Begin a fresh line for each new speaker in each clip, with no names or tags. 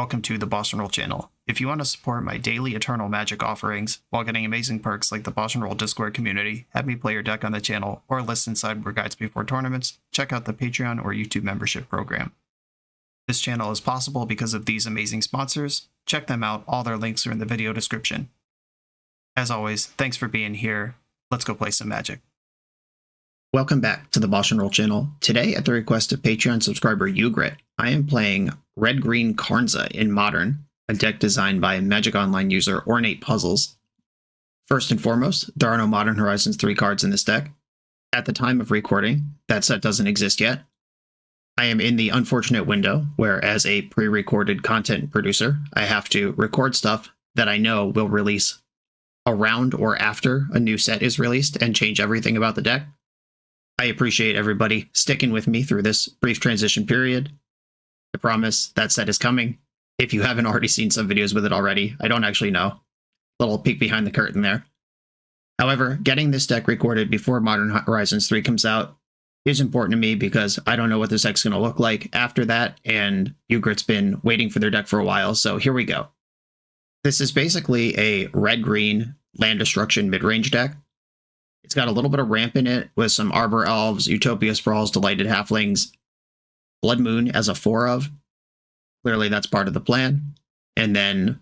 welcome to the BoshNRoll channel. If you want to support my daily Eternal Magic offerings while getting amazing perks like the BoshNRoll Discord community, have me play your deck on the channel, or listen sideboard guides before tournaments, check out the Patreon or YouTube membership program. This channel is possible because of these amazing sponsors. Check them out, all their links are in the video description. As always, thanks for being here. Let's go play some Magic.
Welcome back to the BoshNRoll channel. Today, at the request of Patreon subscriber Ugrit, I am playing Red-Green Karnza in Modern, a deck designed by Magic Online user Ornate Puzzles. First and foremost, there are no Modern Horizons 3 cards in this deck. At the time of recording, that set doesn't exist yet. I am in the unfortunate window where, as a pre-recorded content producer, I have to record stuff that I know will release around or after a new set is released and change everything about the deck. I appreciate everybody sticking with me through this brief transition period. I promise that set is coming. If you haven't already seen some videos with it already, I don't actually know. Little peek behind the curtain there. However, getting this deck recorded before Modern Horizons 3 comes out is important to me because I don't know what this deck's going to look like after that, and Ugrit's been waiting for their deck for a while, so here we go. This is basically a red-green land destruction mid-range deck. It's got a little bit of ramp in it with some Arbor Elves, Utopia Sprawls, Delighted Halflings, Blood Moon as a 4 of. Clearly that's part of the plan. And then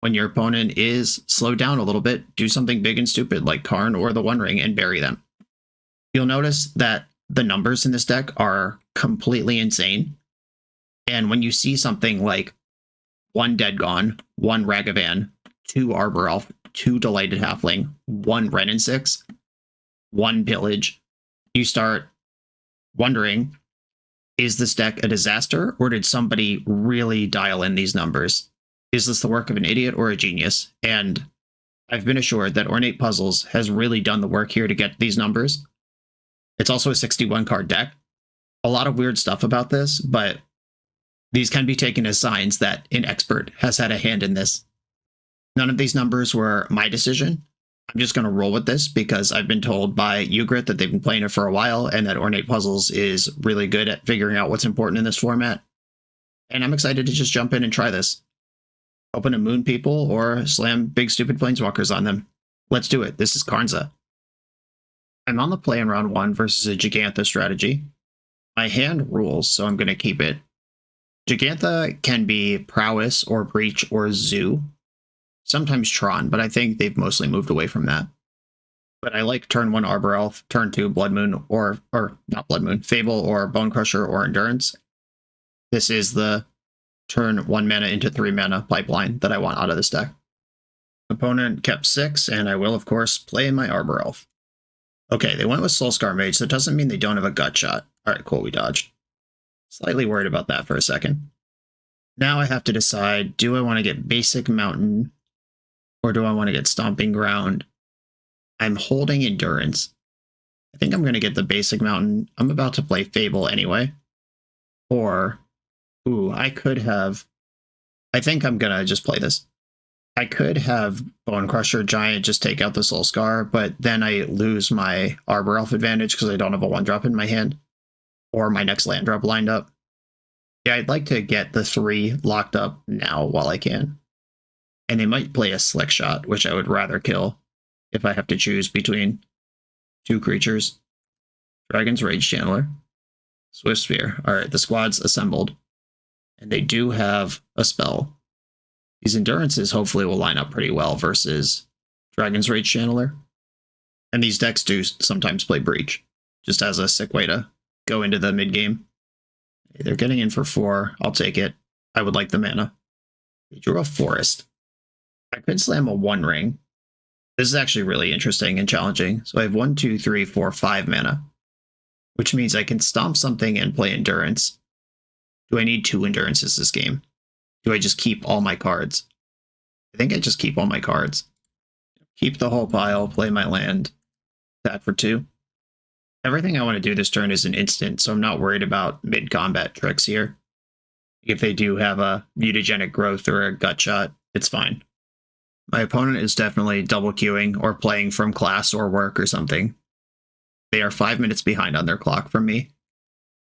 when your opponent is slowed down a little bit, do something big and stupid like Karn or the One Ring and bury them. You'll notice that the numbers in this deck are completely insane. And when you see something like 1 Dead Gone, 1 Ragavan, 2 Arbor Elf, 2 Delighted Halfling, 1 Wrenn and 6, 1 Pillage, you start wondering, is this deck a disaster, or did somebody really dial in these numbers? Is this the work of an idiot or a genius? And I've been assured that Ornate Puzzles has really done the work here to get these numbers. It's also a 61 card deck. A lot of weird stuff about this, but these can be taken as signs that an expert has had a hand in this. None of these numbers were my decision. I'm just going to roll with this because I've been told by Ugrit that they've been playing it for a while and that Ornate Puzzles is really good at figuring out what's important in this format. And I'm excited to just jump in and try this. Open to moon people or slam big stupid planeswalkers on them. Let's do it. This is Karnza. I'm on the play in round 1 versus a Gigantha strategy. My hand rules, so I'm going to keep it. Gigantha can be Prowess or Breach or Zoo. Sometimes Tron, but I think they've mostly moved away from that. But I like turn 1 Arbor Elf, turn 2 Blood Moon, or not Blood Moon, Fable or Bone Crusher or Endurance. This is the turn 1 mana into 3 mana pipeline that I want out of this deck. Opponent kept 6, and I will, of course, play in my Arbor Elf. Okay, they went with Soulscar Mage, so it doesn't mean they don't have a gut shot. Alright, cool, we dodged. Slightly worried about that for a second. Now I have to decide, do I want to get Basic Mountain, or do I want to get Stomping Ground? I'm holding Endurance. I think I'm going to get the Basic Mountain. I'm about to play Fable anyway. Or, I could have... I think I'm going to just play this. I could have Bone Crusher Giant just take out the Soulscar, but then I lose my Arbor Elf advantage because I don't have a 1-drop in my hand. Or my next land drop lined up. Yeah, I'd like to get the 3 locked up now while I can. And they might play a Slick Shot, which I would rather kill if I have to choose between 2 creatures. Dragon's Rage Channeler. Swift Spear. Alright, the squad's assembled. And they do have a spell. These Endurances hopefully will line up pretty well versus Dragon's Rage Channeler. And these decks do sometimes play Breach, just as a sick way to go into the mid-game. They're getting in for 4. I'll take it. I would like the mana. They drew a Forest. I could slam a 1 Ring. This is actually really interesting and challenging. So I have 1, 2, 3, 4, 5 mana, which means I can stomp something and play Endurance. Do I need 2 Endurances this game? Do I just keep all my cards? I think I just keep all my cards. Keep the whole pile, play my land, attack for 2. Everything I want to do this turn is an instant, so I'm not worried about mid-combat tricks here. If they do have a mutagenic growth or a gut shot, it's fine. My opponent is definitely double queuing or playing from class or work or something. They are 5 minutes behind on their clock from me.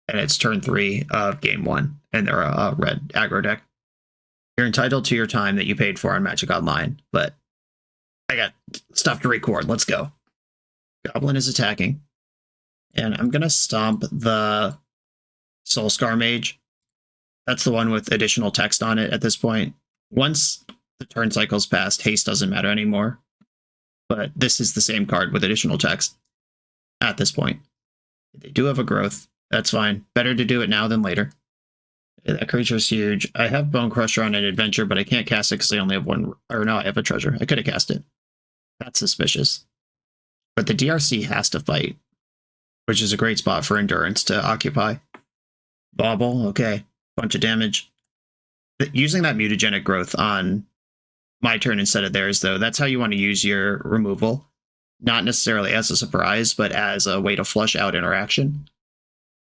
And it's turn 3 of game 1, and they're a red aggro deck. You're entitled to your time that you paid for on Magic Online, but I got stuff to record. Let's go. Goblin is attacking. And I'm going to stomp the Soulscar Mage. That's the one with additional text on it at this point. Once the turn cycle's passed, haste doesn't matter anymore. But this is the same card with additional text at this point. They do have a growth. That's fine. Better to do it now than later. That creature's huge. I have Bone Crusher on an adventure, but I can't cast it because I only have one. Or no, I have a treasure. I could have cast it. That's suspicious. But the DRC has to fight, which is a great spot for Endurance to occupy. Bauble, okay. Bunch of damage. Using that mutagenic growth on my turn instead of theirs, though, that's how you want to use your removal. Not necessarily as a surprise, but as a way to flush out interaction.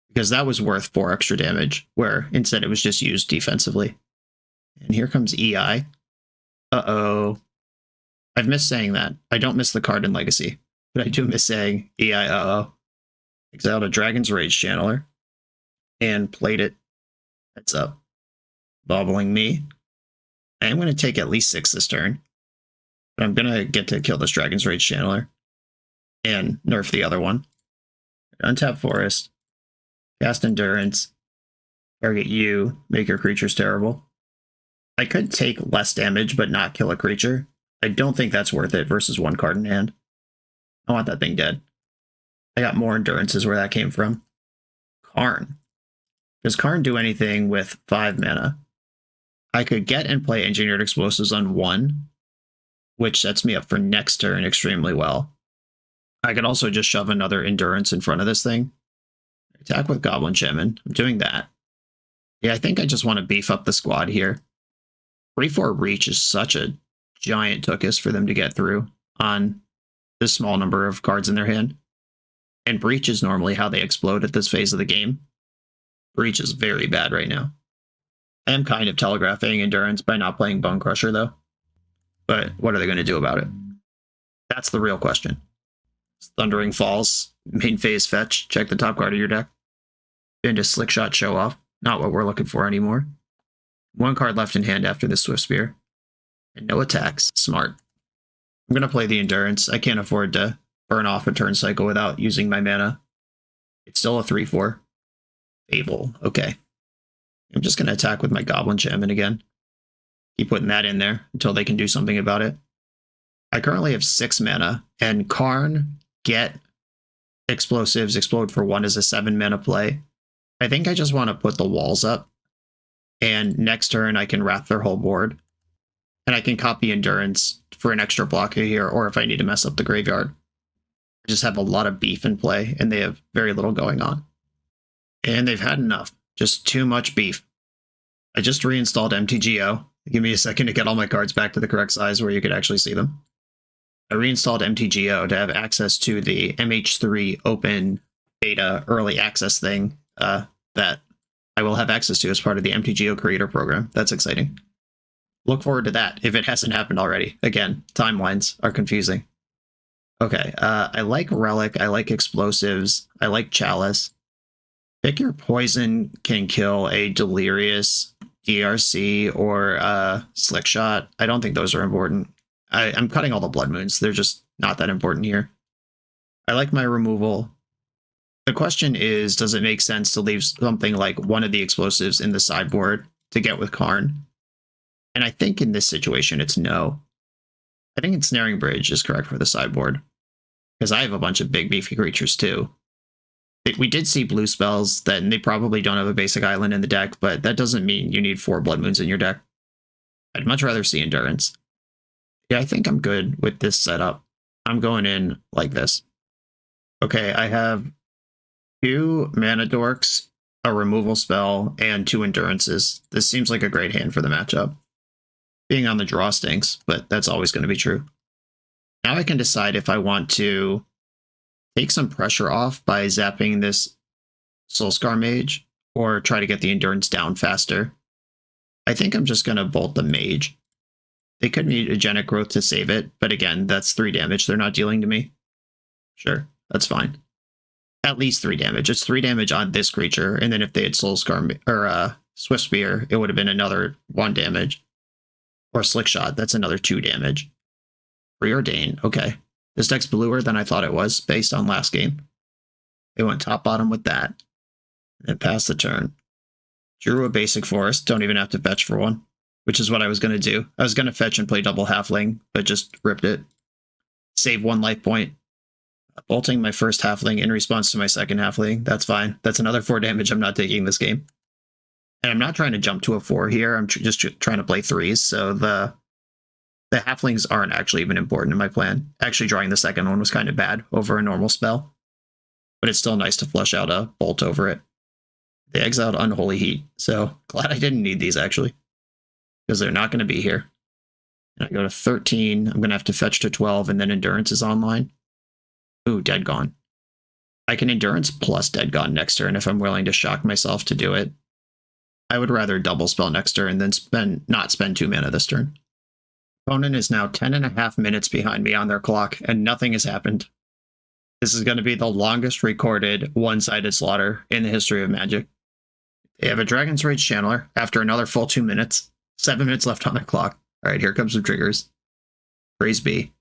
Because that was worth 4 extra damage, where instead it was just used defensively. And here comes EI. Uh-oh. I've missed saying that. I don't miss the card in Legacy, but I do miss saying EI uh-oh. Exiled a Dragon's Rage Channeler. And played it. Heads up. Bobbling me. I am going to take at least 6 this turn. But I'm going to get to kill this Dragon's Rage Channeler. And nerf the other one. Untap Forest. Cast Endurance. Target you. Make your creatures terrible. I could take less damage but not kill a creature. I don't think that's worth it versus 1 card in hand. I want that thing dead. I got more Endurances where that came from. Karn. Does Karn do anything with 5 mana? I could get and play Engineered Explosives on 1, which sets me up for next turn extremely well. I could also just shove another Endurance in front of this thing. Attack with Goblin Shaman. I'm doing that. Yeah, I think I just want to beef up the squad here. 3-4 Reach is such a giant tuchus for them to get through on this small number of cards in their hand. And Breach is normally how they explode at this phase of the game. Breach is very bad right now. I am kind of telegraphing Endurance by not playing Bone Crusher, though. But what are they going to do about it? That's the real question. Thundering Falls, main phase fetch, check the top card of your deck. Into Slick Shot Show Off, not what we're looking for anymore. 1 card left in hand after this Swift Spear. And no attacks, smart. I'm going to play the Endurance. I can't afford to burn off a turn cycle without using my mana. It's still a 3-4. Fable, okay. I'm just going to attack with my Goblin Shaman again. Keep putting that in there until they can do something about it. I currently have 6 mana, and Karn, get Explosives, explode for 1 as a 7 mana play. I think I just want to put the walls up, and next turn I can wrath their whole board. And I can copy Endurance for an extra blocker here, or if I need to mess up the graveyard. I just have a lot of beef in play, and they have very little going on. And they've had enough. Just too much beef. I just reinstalled MTGO. Give me a second to get all my cards back to the correct size where you could actually see them. I reinstalled MTGO to have access to the MH3 open beta early access thing that I will have access to as part of the MTGO creator program. That's exciting. Look forward to that if it hasn't happened already. Again, timelines are confusing. Okay, I like Relic, I like Explosives, I like Chalice. Pick your poison can kill a Delirious, DRC, or Slick Shot. I don't think those are important. I'm cutting all the Blood Moons. They're just not that important here. I like my removal. The question is, does it make sense to leave something like one of the Explosives in the sideboard to get with Karn? And I think in this situation, it's no. I think Ensnaring Bridge is correct for the sideboard, because I have a bunch of big beefy creatures too. We did see blue spells, that they probably don't have a basic island in the deck, but that doesn't mean you need 4 Blood Moons in your deck. I'd much rather see Endurance. Yeah, I think I'm good with this setup. I'm going in like this. Okay, I have 2 Mana Dorks, a removal spell, and 2 Endurances. This seems like a great hand for the matchup. Being on the draw stinks, but that's always going to be true. Now I can decide if I want to take some pressure off by zapping this Soulscar Mage, or try to get the Endurance down faster. I think I'm just going to bolt the Mage. They could need Agenic Growth to save it, but again, that's 3 damage they're not dealing to me. Sure, that's fine. At least 3 damage. It's 3 damage on this creature, and then if they had Soulscar or Swift Spear, it would have been another 1 damage. Or Slick Shot, that's another 2 damage. Preordain, okay. This deck's bluer than I thought it was, based on last game. They went top bottom with that. And passed the turn. Drew a basic forest, don't even have to fetch for one, which is what I was going to do. I was going to fetch and play double halfling, but just ripped it. Save 1 life point. Bolting my first halfling in response to my second halfling, that's fine. That's another 4 damage I'm not taking this game. And I'm not trying to jump to a 4 here, I'm just trying to play 3s, so the halflings aren't actually even important in my plan. Actually, drawing the second one was kind of bad over a normal spell, but it's still nice to flush out a bolt over it. They exiled Unholy Heat, so glad I didn't need these, actually, because they're not going to be here. And I go to 13, I'm going to have to fetch to 12, and then Endurance is online. Ooh, Dead Gone. I can Endurance plus Dead Gone next turn if I'm willing to shock myself to do it. I would rather double spell next turn than not spend 2 mana this turn. Opponent is now 10.5 minutes behind me on their clock, and nothing has happened. This is going to be the longest recorded one-sided slaughter in the history of Magic. They have a Dragon's Rage Channeler after another full 2 minutes. 7 minutes left on their clock. All right, here comes some triggers. Praise be.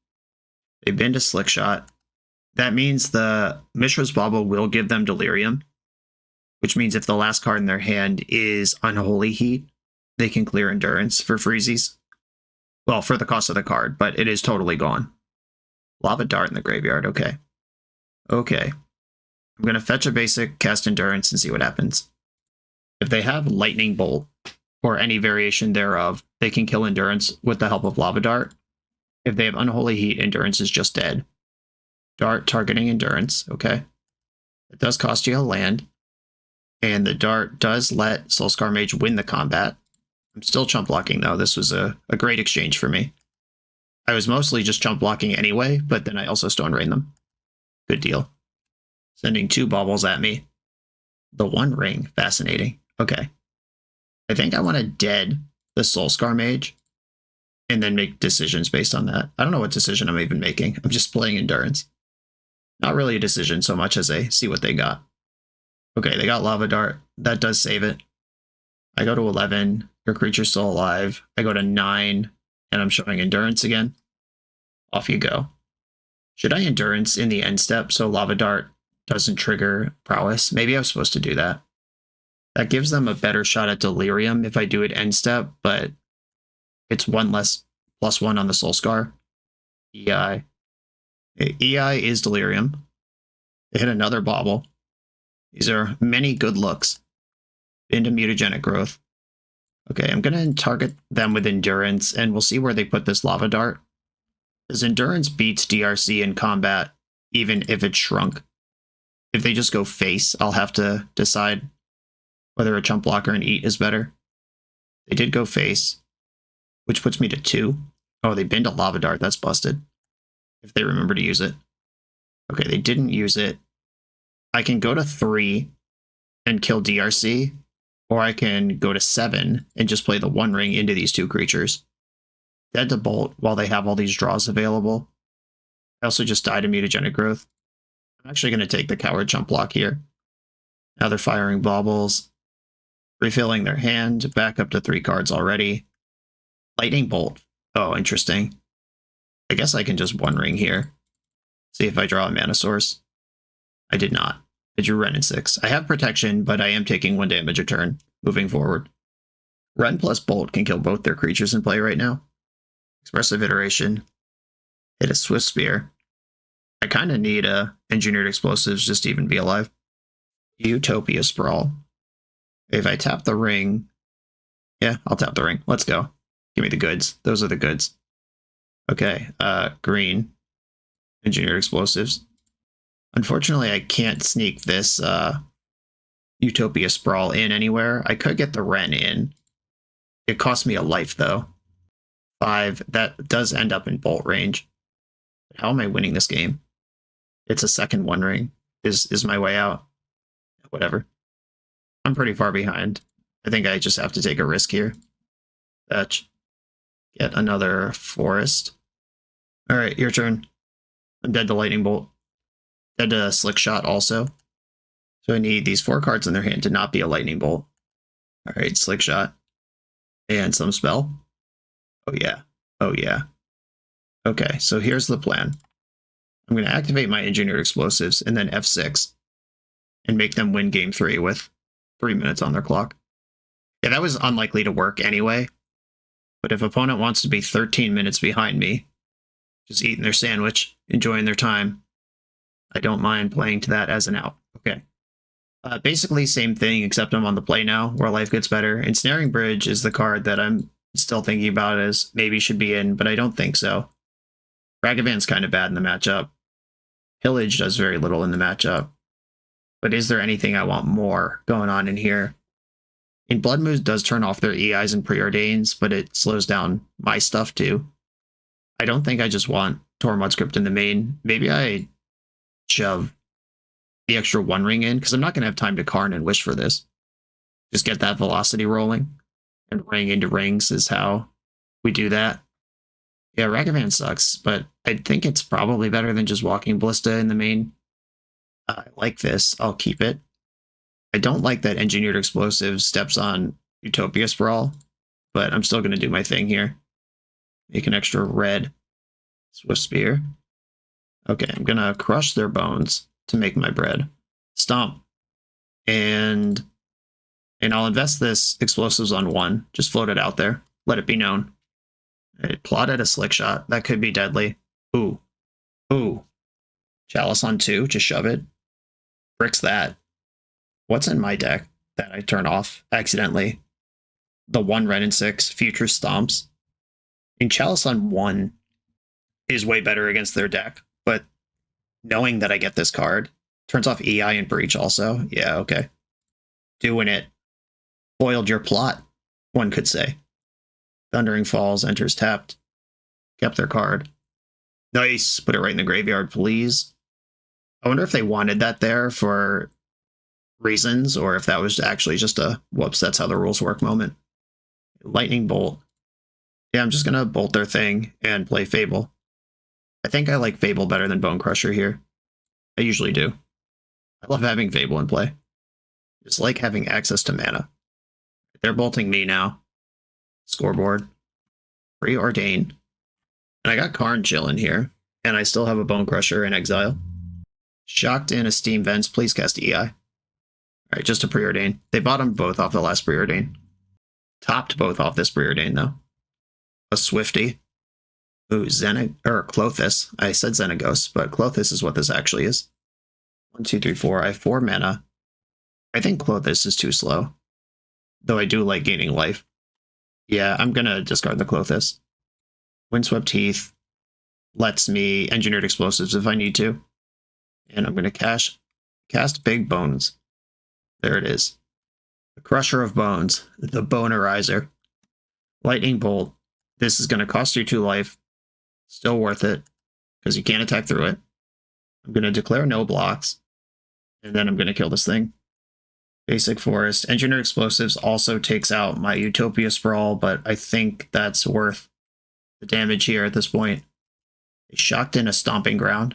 They've been to Slick Shot. That means the Mishra's Bauble will give them Delirium, which means if the last card in their hand is Unholy Heat, they can clear Endurance for freezies. Well, for the cost of the card, but it is totally gone. Lava Dart in the graveyard, okay. Okay. I'm going to fetch a basic, cast Endurance, and see what happens. If they have Lightning Bolt, or any variation thereof, they can kill Endurance with the help of Lava Dart. If they have Unholy Heat, Endurance is just dead. Dart targeting Endurance, okay. It does cost you a land. And the Dart does let Soulscar Mage win the combat. I'm still chump blocking, though. This was a great exchange for me. I was mostly just chump blocking anyway, but then I also Stone Rain them. Good deal. Sending 2 baubles at me. The 1 ring, fascinating. Okay. I think I want to dead the Soulscar Mage and then make decisions based on that. I don't know what decision I'm even making. I'm just playing Endurance. Not really a decision so much as a see what they got. Okay, they got Lava Dart. That does save it. I go to 11. Your creature's still alive. I go to 9, and I'm showing Endurance again. Off you go. Should I Endurance in the end step so Lava Dart doesn't trigger Prowess? Maybe I was supposed to do that. That gives them a better shot at Delirium if I do it end step, but it's 1 less +1 on the Soulscar. EI. EI is Delirium. They hit another bauble. These are many good looks into Mutagenic Growth. Okay, I'm going to target them with Endurance, and we'll see where they put this Lava Dart. Because Endurance beats DRC in combat, even if it's shrunk. If they just go face, I'll have to decide whether a chump blocker and eat is better. They did go face, which puts me to 2. Oh, they binned a Lava Dart. That's busted. If they remember to use it. Okay, they didn't use it. I can go to 3 and kill DRC, or I can go to 7 and just play the 1 ring into these 2 creatures. Dead to Bolt while they have all these draws available. I also just died to Mutagenic Growth. I'm actually going to take the Coward Chump block here. Now they're firing baubles. Refilling their hand, back up to 3 cards already. Lightning Bolt. Oh, interesting. I guess I can just 1 ring here. See if I draw a mana source. I did not. I drew Ren in 6. I have protection, but I am taking 1 damage a turn, moving forward. Ren plus Bolt can kill both their creatures in play right now. Expressive Iteration. Hit a Swift Spear. I kind of need Engineered Explosives just to even be alive. Utopia Sprawl. If I tap the ring... Yeah, I'll tap the ring. Let's go. Give me the goods. Those are the goods. Okay, green. Engineered Explosives. Unfortunately, I can't sneak this Utopia Sprawl in anywhere. I could get the Ren in. It cost me a life, though. 5. That does end up in Bolt range. How am I winning this game? It's a second 1 ring. Is my way out. Whatever. I'm pretty far behind. I think I just have to take a risk here. Fetch. Get another forest. Alright, your turn. I'm dead to Lightning Bolt. Dead to Slick Shot also. So I need these 4 cards in their hand to not be a Lightning Bolt. Alright, Slick Shot. And some spell. Oh yeah. Oh yeah. Okay, so here's the plan. I'm going to activate my engineered explosives and then F6 and make them win game 3 with 3 minutes on their clock. Yeah, that was unlikely to work anyway. But if opponent wants to be 13 minutes behind me, just eating their sandwich, enjoying their time, I don't mind playing to that as an out. Okay. Basically, same thing, except I'm on the play now, where life gets better. Ensnaring Bridge is the card that I'm still thinking about as maybe should be in, but I don't think so. Ragavan's kind of bad in the matchup. Pillage does very little in the matchup. But is there anything I want more going on in here? In Blood Moon does turn off their EIs and preordains, but it slows down my stuff too. I don't think I just want Tormod script in the main. Maybe I shove the extra One Ring in, because I'm not going to have time to Karn and Wish for this. Just get that velocity rolling, and ring into rings is how we do that. Yeah, Ragavan sucks, but I think it's probably better than just walking Ballista in the main. I like this. I'll keep it. I don't like that Engineered Explosive steps on Utopia Sprawl, but I'm still going to do my thing here. Make an extra red Swift Spear. Okay, I'm going to crush their bones to make my bread. Stomp. And I'll invest this explosives on 1. Just float it out there. Let it be known. It plotted a slick shot. That could be deadly. Ooh. Ooh. Chalice on 2. Just shove it. Bricks that. What's in my deck that I turn off accidentally? The 1 red and 6. Future Stomps. And Chalice on 1 is way better against their deck, but knowing that I get this card turns off EI and Breach also. Yeah, okay. Doing it. Foiled your plot, one could say. Thundering Falls enters tapped. Kept their card. Nice. Put it right in the graveyard, please. I wonder if they wanted that there for reasons, or if that was actually just a whoops, that's how the rules work moment. Lightning Bolt. Yeah, I'm just going to bolt their thing and play Fable. I think I like Fable better than Bone Crusher here. I usually do. I love having Fable in play. Just like having access to mana. They're bolting me now. Scoreboard. Preordain. And I got Karn chilling here. And I still have a Bone Crusher in exile. Shocked in a Steam Vents. Please cast EI. Alright, just a Preordain. They bottomed both off the last Preordain. Topped both off this Preordain, though. A Swifty. Ooh, Klothys. I said Xenagos, but Klothys is what this actually is. 1, 2, 3, 4. I have 4 mana. I think Klothys is too slow. Though I do like gaining life. Yeah, I'm gonna discard the Klothys. Windswept Heath lets me Engineered Explosives if I need to. And I'm gonna cast Big Bones. There it is. The Crusher of Bones. The Bonerizer. Lightning Bolt. This is gonna cost you 2 life. Still worth it, because you can't attack through it. I'm going to declare no blocks, and then I'm going to kill this thing. Basic Forest. Engineered Explosives also takes out my Utopia Sprawl, but I think that's worth the damage here at this point. They shocked in a Stomping Ground,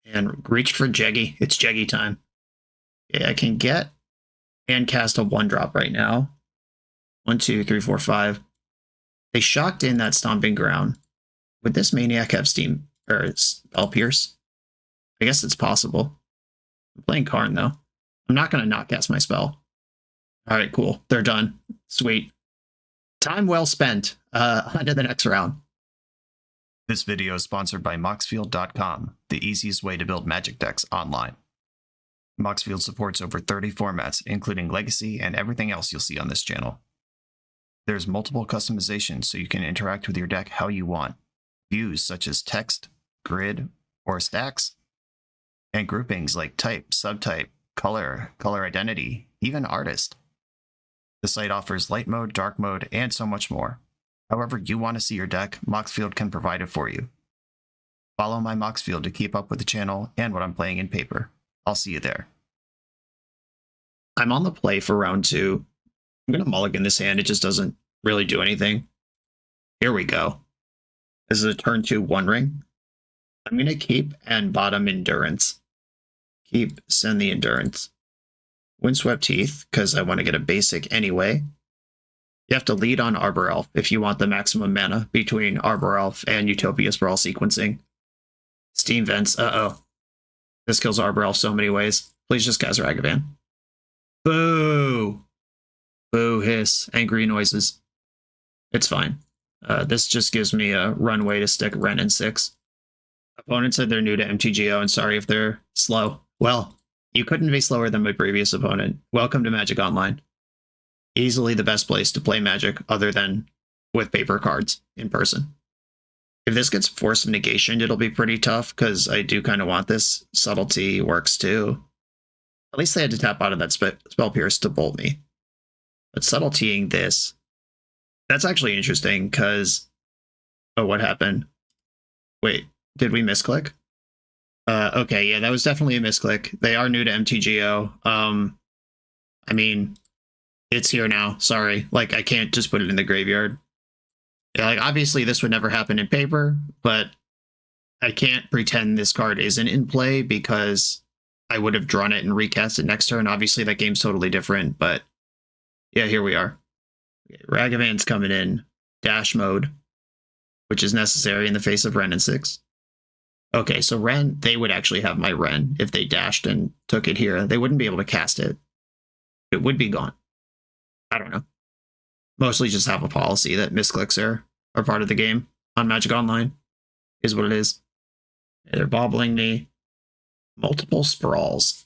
and reached for Jeggy. It's Jeggy time. Yeah, I can get and cast a 1-drop right now. 1, 2, 3, 4, 5. They shocked in that Stomping Ground. Would this Maniac have Steam or Spell Pierce? I guess it's possible. I'm playing Karn though. I'm not going to not cast my spell. Alright, cool. They're done. Sweet. Time well spent. On to the next round.
This video is sponsored by Moxfield.com, the easiest way to build Magic decks online. Moxfield supports over 30 formats, including Legacy and everything else you'll see on this channel. There's multiple customizations so you can interact with your deck how you want. Views such as text, grid, or stacks, and groupings like type, subtype, color, color identity, even artist. The site offers light mode, dark mode, and so much more. However you want to see your deck, Moxfield can provide it for you. Follow my Moxfield to keep up with the channel and what I'm playing in paper. I'll see you there.
I'm on the play for round 2. I'm going to mulligan this hand. It just doesn't really do anything. Here we go. This is a turn 2 One Ring. I'm going to keep and bottom Endurance. Keep, send the Endurance. Windswept Heath, because I want to get a basic anyway. You have to lead on Arbor Elf if you want the maximum mana between Arbor Elf and Utopia Sprawl sequencing. Steam Vents, uh-oh. This kills Arbor Elf so many ways. Please just cast Ragavan. Boo! Boo, hiss, angry noises. It's fine. This just gives me a runway to stick Ren in 6. Opponent said they're new to MTGO and sorry if they're slow. Well, you couldn't be slower than my previous opponent. Welcome to Magic Online. Easily the best place to play Magic other than with paper cards in person. If this gets Force of Negation, it'll be pretty tough because I do kind of want this. Subtlety works too. At least they had to tap out of that Spell Pierce to bolt me. But Subtletying this, that's actually interesting because... Oh, what happened? Wait, did we misclick? Okay, yeah, that was definitely a misclick. They are new to MTGO. I mean, it's here now. Sorry. Like, I can't just put it in the graveyard. Yeah, like, obviously this would never happen in paper, but I can't pretend this card isn't in play because I would have drawn it and recast it next turn. Obviously, that game's totally different, but yeah, here we are. Okay, Ragavan's coming in. Dash mode, which is necessary in the face of Ren in 6. Okay, so Ren, they would actually have my Ren if they dashed and took it here. They wouldn't be able to cast it. It would be gone. I don't know. Mostly just have a policy that misclicks are part of the game on Magic Online, is what it is. They're bobbling me. Multiple sprawls.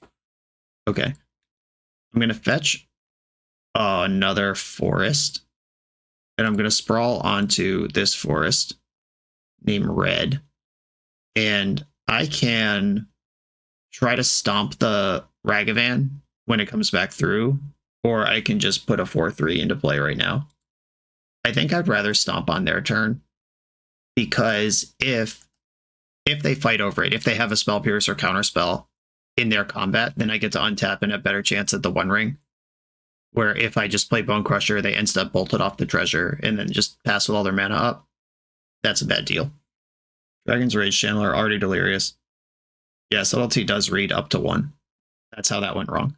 Okay. I'm going to fetch another forest. And I'm going to sprawl onto this forest named Red. And I can try to stomp the Ragavan when it comes back through, or I can just put a 4/3 into play right now. I think I'd rather stomp on their turn, because if they fight over it, if they have a Spell Pierce or Counterspell in their combat, then I get to untap and have better chance at the One Ring. Where if I just play Bone Crusher, they insta bolted off the treasure and then just pass with all their mana up. That's a bad deal. Dragon's Rage Channeler already delirious. Yeah, Subtlety does read up to 1. That's how that went wrong.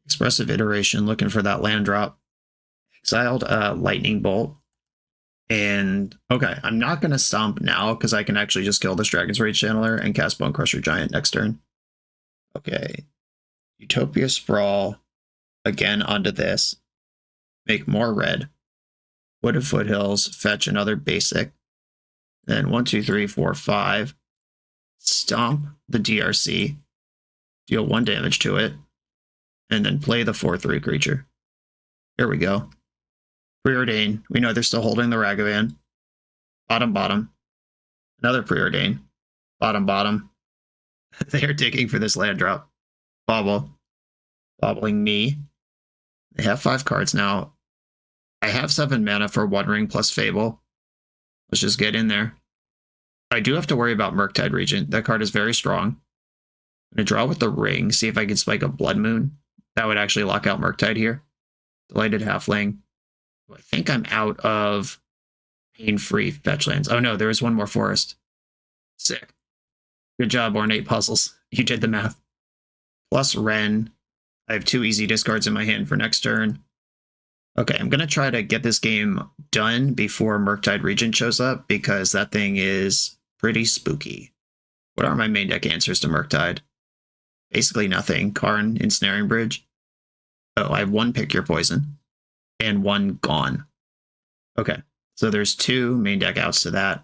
Expressive Iteration, looking for that land drop. Exiled Lightning Bolt. And, okay, I'm not going to stomp now because I can actually just kill this Dragon's Rage Channeler and cast Bone Crusher Giant next turn. Okay. Utopia Sprawl. Again onto this. Make more red. Wooded Foothills. Fetch another basic. Then 1, 2, 3, 4, 5. Stomp the DRC. Deal 1 damage to it. And then play the 4/3 creature. Here we go. Preordain. We know they're still holding the Ragavan. Bottom, bottom. Another Preordain. Bottom, bottom. They are digging for this land drop. Bobble. Bobbling me. They have 5 cards now. I have 7 mana for One Ring plus Fable. Let's just get in there. I do have to worry about Murktide Regent. That card is very strong. I'm going to draw with the ring, see if I can spike a Blood Moon. That would actually lock out Murktide here. Delighted Halfling. I think I'm out of pain-free fetch lands. Oh no, there is one more forest. Sick. Good job, Ornate Puzzles. You did the math. Plus Ren. I have 2 easy discards in my hand for next turn. Okay, I'm going to try to get this game done before Murktide Regent shows up, because that thing is pretty spooky. What are my main deck answers to Murktide? Basically nothing. Karn, Ensnaring Bridge. Oh, I have 1 Pick Your Poison. And 1 Gone. Okay, so there's 2 main deck outs to that.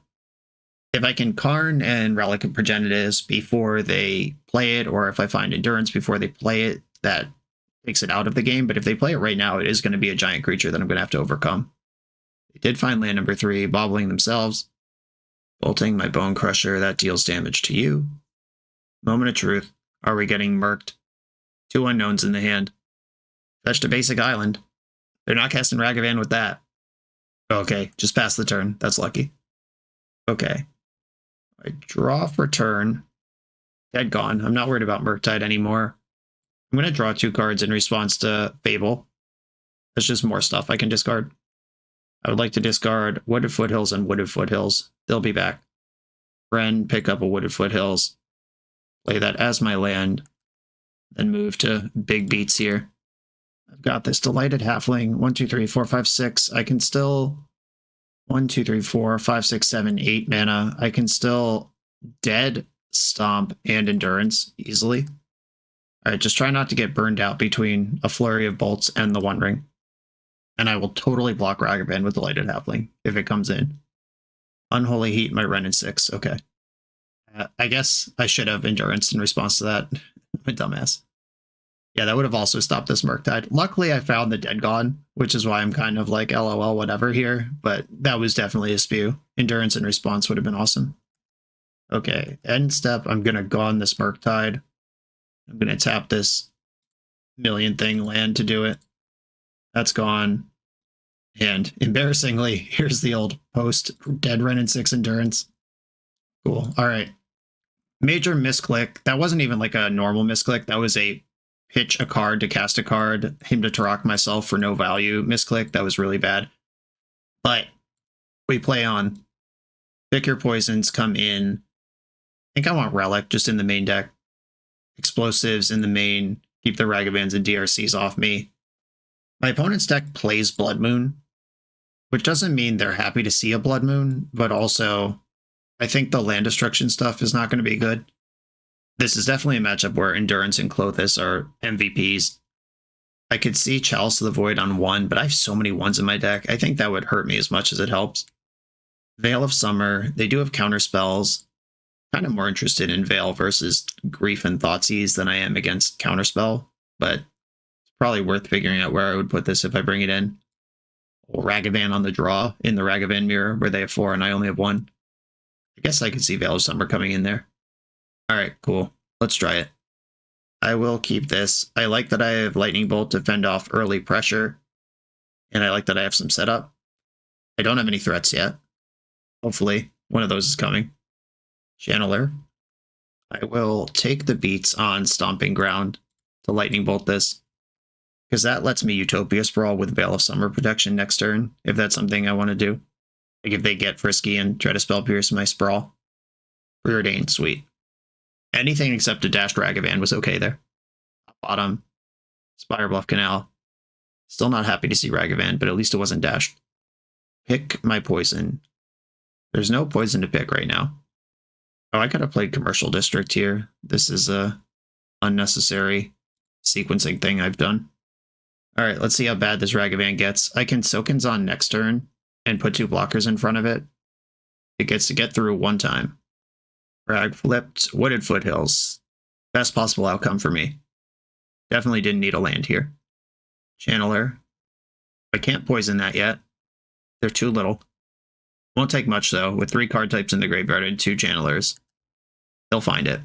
If I can Karn and Relic of Progenitus before they play it, or if I find Endurance before they play it, that takes it out of the game. But if they play it right now, it is going to be a giant creature that I'm going to have to overcome. They did find land number 3, bobbling themselves. Bolting my Bone Crusher, that deals damage to you. Moment of Truth. Are we getting murked? 2 unknowns in the hand. Fetched a basic island. They're not casting Ragavan with that. Okay, just pass the turn. That's lucky. Okay. I draw for turn. Dead gone. I'm not worried about Murktide anymore. I'm going to draw 2 cards in response to Fable. That's just more stuff I can discard. I would like to discard Wooded Foothills and Wooded Foothills. They'll be back. Ren, pick up a Wooded Foothills. Play that as my land. Then move to big beats here. I've got this Delighted Halfling. 1, 2, 3, 4, 5, 6. I can still 1, 2, 3, 4, 5, 6, 7, 8 mana. I can still Dead, Stomp, and Endurance easily. All right, just try not to get burned out between a Flurry of Bolts and the One Ring. And I will totally block Ragavan with Delighted Halfling if it comes in. Unholy Heat, my Wrenn and 6. Okay. I guess I should have Endurance in response to that. I'm a dumbass. Yeah, that would have also stopped this Murktide. Luckily, I found the Dead God, which is why I'm kind of like LOL whatever here, but that was definitely a spew. Endurance in response would have been awesome. Okay, end step, I'm going to go on this Murktide. I'm going to tap this million thing land to do it. That's gone. And embarrassingly, here's the old post Dead Wrenn and 6 Endurance. Cool. All right. Major misclick. That wasn't even like a normal misclick. That was a pitch a card to cast a card, him to Tarok myself for no value misclick. That was really bad. But we play on. Pick your poisons, come in. I think I want Relic just in the main deck. Explosives in the main. Keep the Ragavans and DRCs off me. My opponent's deck plays Blood Moon, which doesn't mean they're happy to see a Blood Moon, but also I think the land destruction stuff is not going to be good. This is definitely a matchup where Endurance and Clothis are MVPs. I could see Chalice of the Void on 1, but I have so many 1s in my deck. I think that would hurt me as much as it helps. Veil of Summer. They do have counter spells. Kind of more interested in Veil versus Grief and Thoughtseize than I am against Counterspell, but it's probably worth figuring out where I would put this if I bring it in. Ragavan on the draw in the Ragavan mirror where they have 4 and I only have 1. I guess I could see Veil of Summer coming in there. All right, cool. Let's try it. I will keep this. I like that I have Lightning Bolt to fend off early pressure, and I like that I have some setup. I don't have any threats yet. Hopefully, one of those is coming. Channeler. I will take the beats on Stomping Ground to Lightning Bolt this, because that lets me Utopia Sprawl with Veil of Summer protection next turn, if that's something I want to do. Like if they get frisky and try to Spell Pierce my Sprawl. Preordained, sweet. Anything except a dashed Ragavan was okay there. Bottom. Spire Bluff Canal. Still not happy to see Ragavan, but at least it wasn't dashed. Pick my poison. There's no poison to pick right now. Oh, I could have played Commercial District here. This is a unnecessary sequencing thing I've done. All right, let's see how bad this Ragavan gets. I can Soakins on next turn and put 2 blockers in front of it. It gets to get through 1 time. Rag flipped, Wooded Foothills. Best possible outcome for me. Definitely didn't need a land here. Channeler. I can't poison that yet. They're too little. Won't take much though, with 3 card types in the graveyard and 2 channelers. They'll find it.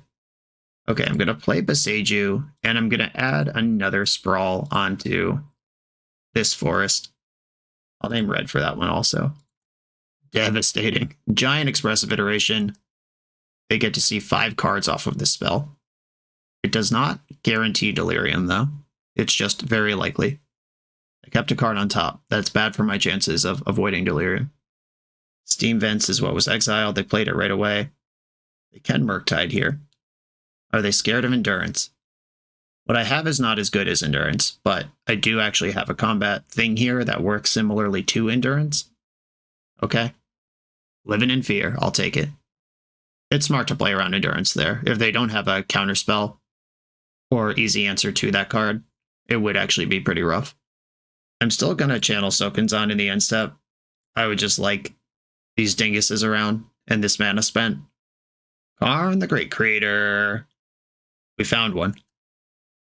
Okay, I'm going to play Boseiju, and I'm going to add another Sprawl onto this forest. I'll name red for that one also. Devastating. Giant Expressive Iteration. They get to see 5 cards off of this spell. It does not guarantee Delirium though. It's just very likely. I kept a card on top. That's bad for my chances of avoiding Delirium. Steam Vents is what was exiled. They played it right away. They can Murktide here. Are they scared of Endurance? What I have is not as good as Endurance, but I do actually have a combat thing here that works similarly to Endurance. Okay. Living in Fear. I'll take it. It's smart to play around Endurance there. If they don't have a counterspell or easy answer to that card, it would actually be pretty rough. I'm still going to channel Soakins on in the end step. I would just like these dinguses around and this mana spent. Karn the Great Creator. We found one.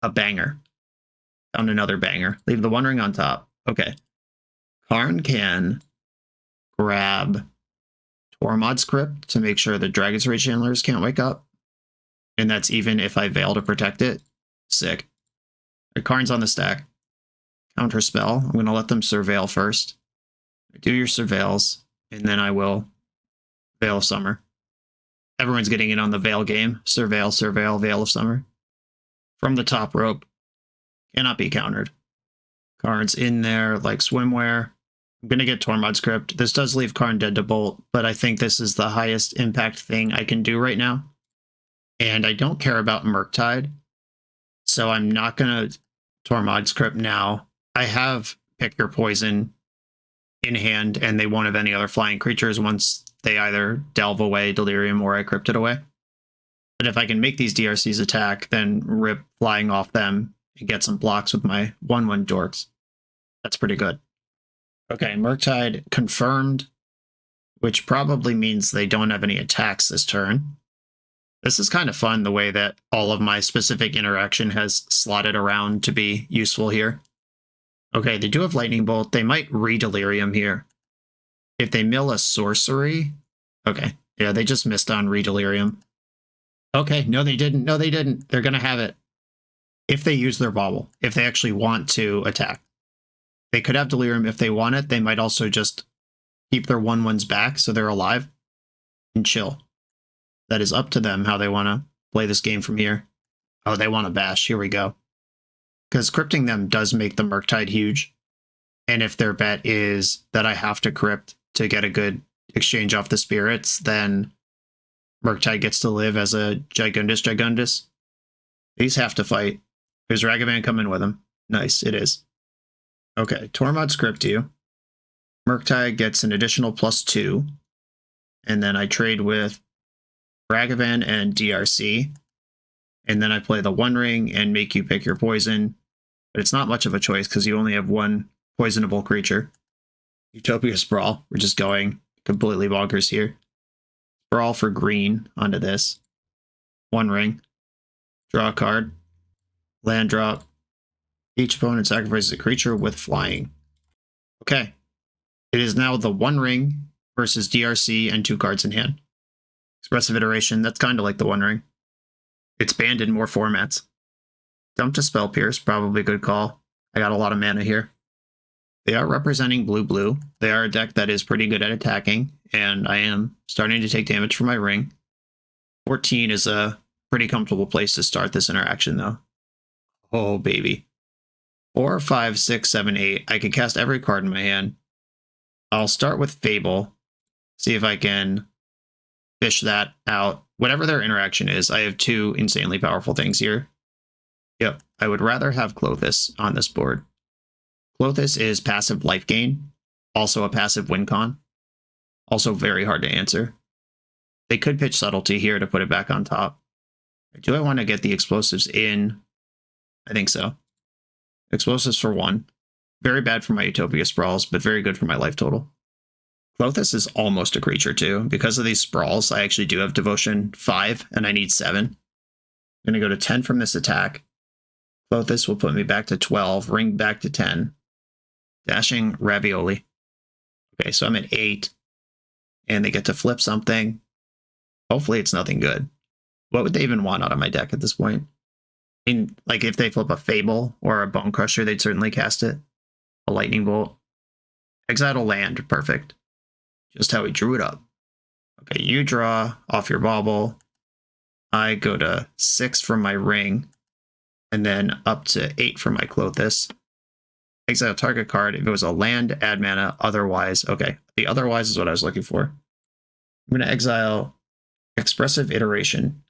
A banger. Found another banger. Leave the One Ring on top. Okay. Karn can grab Tormod's Crypt to make sure the Dragon's Rage Chandlers can't wake up. And that's even if I Veil to protect it. Sick. Karn's on the stack. Counter spell. I'm going to let them Surveil first. Do your Surveils, and then I will Veil of Summer. Everyone's getting in on the Veil game. Surveil, Surveil, Veil of Summer. From the top rope. Cannot be countered. Cards in there like Swimwear. I'm going to get Tormod's Crypt. This does leave Karn dead to bolt, but I think this is the highest impact thing I can do right now. And I don't care about Murktide, so I'm not going to Tormod's Crypt now. I have Pick Your Poison in hand, and they won't have any other flying creatures once they either delve away Delirium or I crypt it away. But if I can make these DRCs attack, then rip flying off them and get some blocks with my 1/1 dorks. That's pretty good. Okay, Murktide confirmed, which probably means they don't have any attacks this turn. This is kind of fun, the way that all of my specific interaction has slotted around to be useful here. Okay, they do have Lightning Bolt. They might re-Delirium here. If they mill a sorcery... Okay, yeah, they just missed on re-Delirium. Okay, no they didn't. No they didn't. They're going to have it. If they use their bauble. If they actually want to attack. They could have Delirium if they want it. They might also just keep their 1/1s back so they're alive and chill. That is up to them how they want to play this game from here. Oh, they want to bash. Here we go. Because crypting them does make the Murktide huge. And if their bet is that I have to crypt to get a good exchange off the spirits, then Murktide gets to live as a Gigundus. These have to fight. There's Ragavan coming with him. Nice, it is. Okay, Tormod's Crypt you. Murktide gets an additional +2. And then I trade with Ragavan and DRC. And then I play the One Ring and make you pick your poison. But it's not much of a choice because you only have one poisonable creature. Utopia Sprawl. We're just going completely bonkers here. Sprawl for green onto this. One Ring. Draw a card. Land drop. Each opponent sacrifices a creature with flying. Okay. It is now the One Ring versus DRC and 2 cards in hand. Expressive Iteration, that's kind of like the One Ring. It's banned in more formats. Dump to Spell Pierce, probably a good call. I got a lot of mana here. They are representing blue-blue. They are a deck that is pretty good at attacking, and I am starting to take damage from my ring. 14 is a pretty comfortable place to start this interaction, though. Oh, baby. 4, 5, 6, 7, 8. I can cast every card in my hand. I'll start with Fable. See if I can fish that out. Whatever their interaction is, I have 2 insanely powerful things here. Yep, I would rather have Klothys on this board. Klothys is passive life gain, also a passive win con. Also very hard to answer. They could pitch Subtlety here to put it back on top. Do I want to get the explosives in? I think so. Explosives for 1. Very bad for my Utopia Sprawls, but very good for my life total. Klothys is almost a creature too. Because of these Sprawls, I actually do have Devotion 5, and I need 7. I'm going to go to 10 from this attack. Klothys will put me back to 12, ring back to 10. Dashing Ravioli. Okay, so I'm at 8. And they get to flip something. Hopefully it's nothing good. What would they even want out of my deck at this point? I mean, like if they flip a Fable or a Bone Crusher, they'd certainly cast it. A Lightning Bolt. Exile land, perfect. Just how we drew it up. Okay, you draw off your bauble. I go to 6 from my ring. And then up to 8 from my Klothys. Exile target card. If it was a land, add mana. Otherwise, okay. The otherwise is what I was looking for. I'm going to exile Expressive Iteration.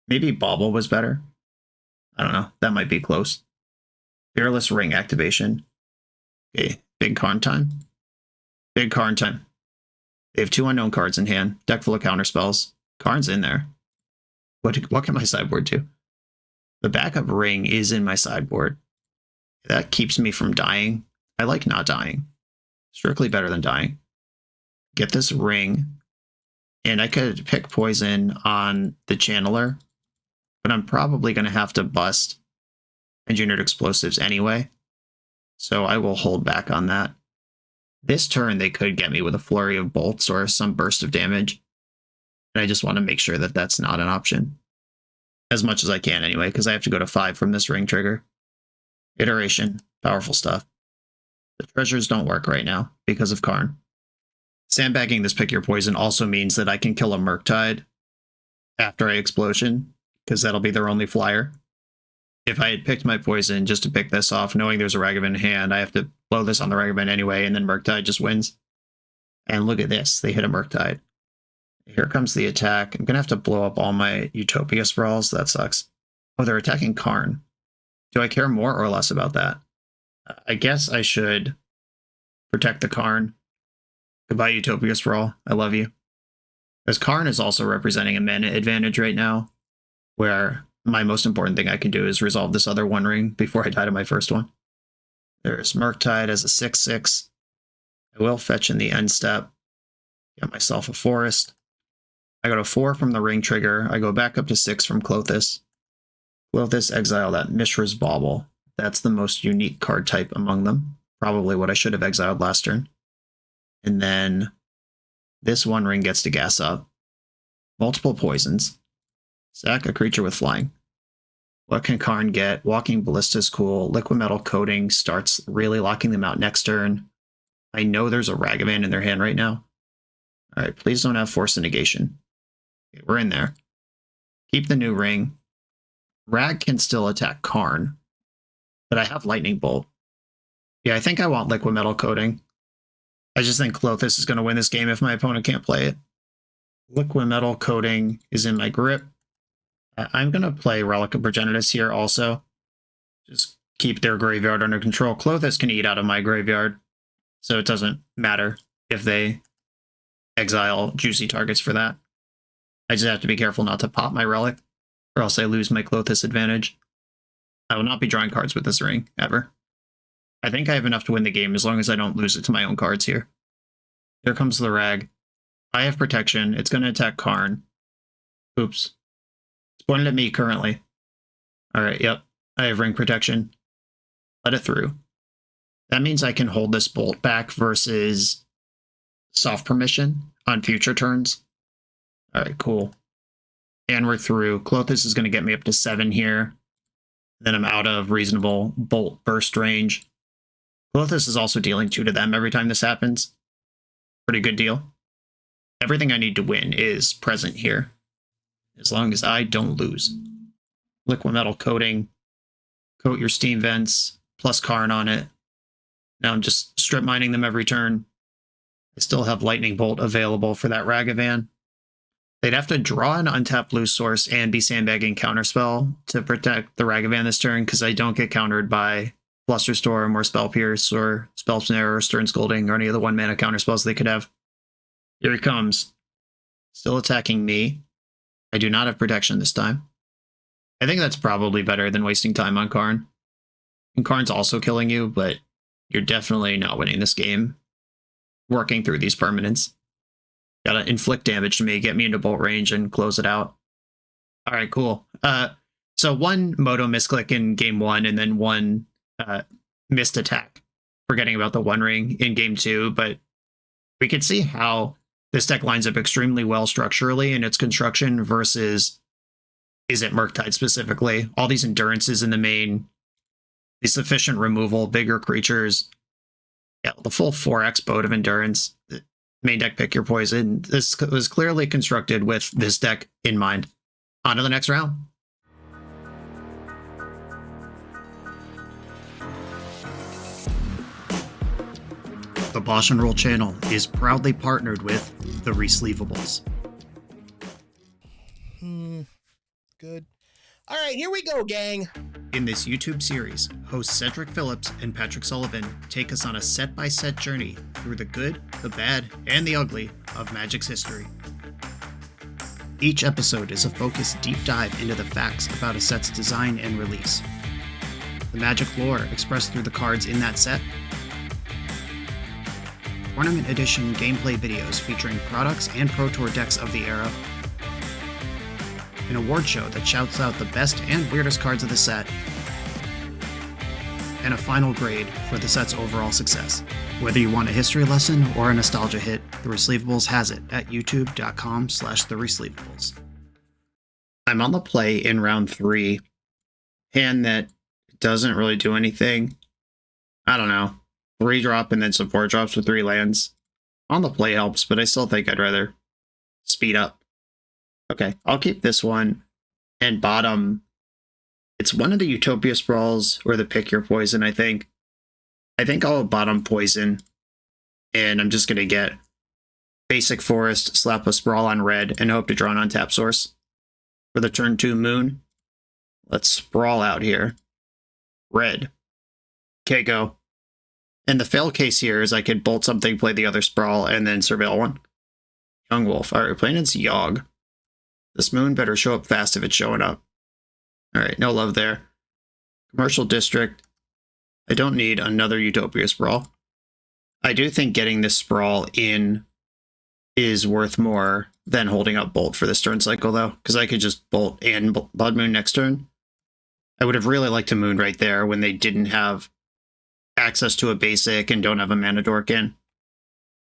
Maybe Bauble was better. I don't know. That might be close. Fearless Ring activation. Okay, big Karn time. Big Karn time. They have 2 unknown cards in hand. Deck full of counterspells. Karn's in there. What can my sideboard do? The backup ring is in my sideboard. That keeps me from dying. I like not dying. Strictly better than dying. Get this ring. And I could pick poison on the channeler. But I'm probably going to have to bust Engineered Explosives anyway. So I will hold back on that. This turn they could get me with a flurry of bolts or some burst of damage. And I just want to make sure that that's not an option. As much as I can anyway, because I have to go to 5 from this ring trigger. Iteration, powerful stuff. The treasures don't work right now because of Karn. Sandbagging this Pick Your Poison also means that I can kill a Murktide after I Explosion, because that'll be their only flyer. If I had picked my poison just to pick this off, knowing there's a Ragavan in hand, I have to blow this on the Ragavan anyway, and then Murktide just wins. And look at this, they hit a Murktide. Here comes the attack. I'm going to have to blow up all my Utopia Sprawls. That sucks. Oh, they're attacking Karn. Do I care more or less about that? I guess I should protect the Karn. Goodbye, Utopia Sprawl. I love you. As Karn is also representing a mana advantage right now, where my most important thing I can do is resolve this other One Ring before I die to my first one. There's Murktide as a 6/6. I will fetch in the end step. Get myself a forest. I go to 4 from the ring trigger. I go back up to 6 from Klothys. Klothys exile that Mishra's Bauble. That's the most unique card type among them. Probably what I should have exiled last turn. And then this One Ring gets to gas up. Multiple poisons. Sack a creature with flying. What can Karn get? Walking Ballista is cool. Liquid Metal Coating starts really locking them out next turn. I know there's a Ragavan in their hand right now. Alright, please don't have Force of Negation. Okay, we're in there. Keep the new ring. Rag can still attack Karn, but I have Lightning Bolt. Yeah, I think I want Liquid Metal Coating. I just think Klothys is going to win this game if my opponent can't play it. Liquid Metal Coating is in my grip. I'm going to play Relic of Progenitus here also. Just keep their graveyard under control. Klothys can eat out of my graveyard, so it doesn't matter if they exile juicy targets for that. I just have to be careful not to pop my Relic, or else I lose my Klothys advantage. I will not be drawing cards with this ring, ever. I think I have enough to win the game as long as I don't lose it to my own cards here. Here comes the Rag. I have protection. It's going to attack Karn. Oops. It's pointed at me currently. Alright, yep. I have ring protection. Let it through. That means I can hold this bolt back versus soft permission on future turns. Alright, cool. And we're through. Klothys is going to get me up to 7 here. Then I'm out of reasonable bolt burst range. Klothys is also dealing 2 to them every time this happens. Pretty good deal. Everything I need to win is present here, as long as I don't lose. Liquid Metal Coating. Coat your Steam Vents, plus Karn on it. Now I'm just strip mining them every turn. I still have Lightning Bolt available for that Ragavan. They'd have to draw an untapped blue source and be sandbagging Counterspell to protect the Ragavan this turn, because I don't get countered by Flusterstorm or Spell Pierce or Spell Snare or Stern Scolding or any of the 1-mana counterspells they could have. Here he comes. Still attacking me. I do not have protection this time. I think that's probably better than wasting time on Karn. And Karn's also killing you, but you're definitely not winning this game working through these permanents. Gotta inflict damage to me, get me into bolt range, and close it out. Alright, cool. So one Moto misclick in game 1, and then one missed attack. Forgetting about the One Ring in game 2, but we can see how this deck lines up extremely well structurally in its construction versus is it Murktide specifically. All these endurances in the main, the sufficient removal, bigger creatures. Yeah, the full 4x boat of endurance. Main deck pick your poison. This was clearly constructed with this deck in mind. On to the next round. The BoshNRoll channel is proudly partnered with the Resleevables.
Good. All right, here we go, gang.
In this YouTube series, hosts Cedric Phillips and Patrick Sullivan take us on a set-by-set journey through the good, the bad, and the ugly of Magic's history. Each episode is a focused deep dive into the facts about a set's design and release, the Magic lore expressed through the cards in that set, Tournament Edition gameplay videos featuring products and Pro Tour decks of the era, an award show that shouts out the best and weirdest cards of the set, and a final grade for the set's overall success. Whether you want a history lesson or a nostalgia hit, The Resleevables has it at youtube.com/theresleevables. I'm on the play in round 3. Hand that doesn't really do anything. I don't know. 3 drop and then some 4 drops with 3 lands. On the play helps, but I still think I'd rather speed up. Okay, I'll keep this one. And bottom, it's one of the Utopia Sprawls or the Pick Your Poison, I think. I think I'll bottom Poison. And I'm just going to get basic Forest, slap a Sprawl on red, and hope to draw an untap source. For the turn 2 Moon, let's Sprawl out here. red. Okay, go. And the fail case here is I could bolt something, play the other sprawl, and then surveil one. Young Wolf. Alright, we're playing its Yogg. This moon better show up fast if it's showing up. Alright, no love there. Commercial District. I don't need another Utopia Sprawl. I do think getting this Sprawl in is worth more than holding up Bolt for this turn cycle, though, because I could just Bolt and Blood Moon next turn. I would have really liked to Moon right there when they didn't have access to a basic and don't have a mana dork in.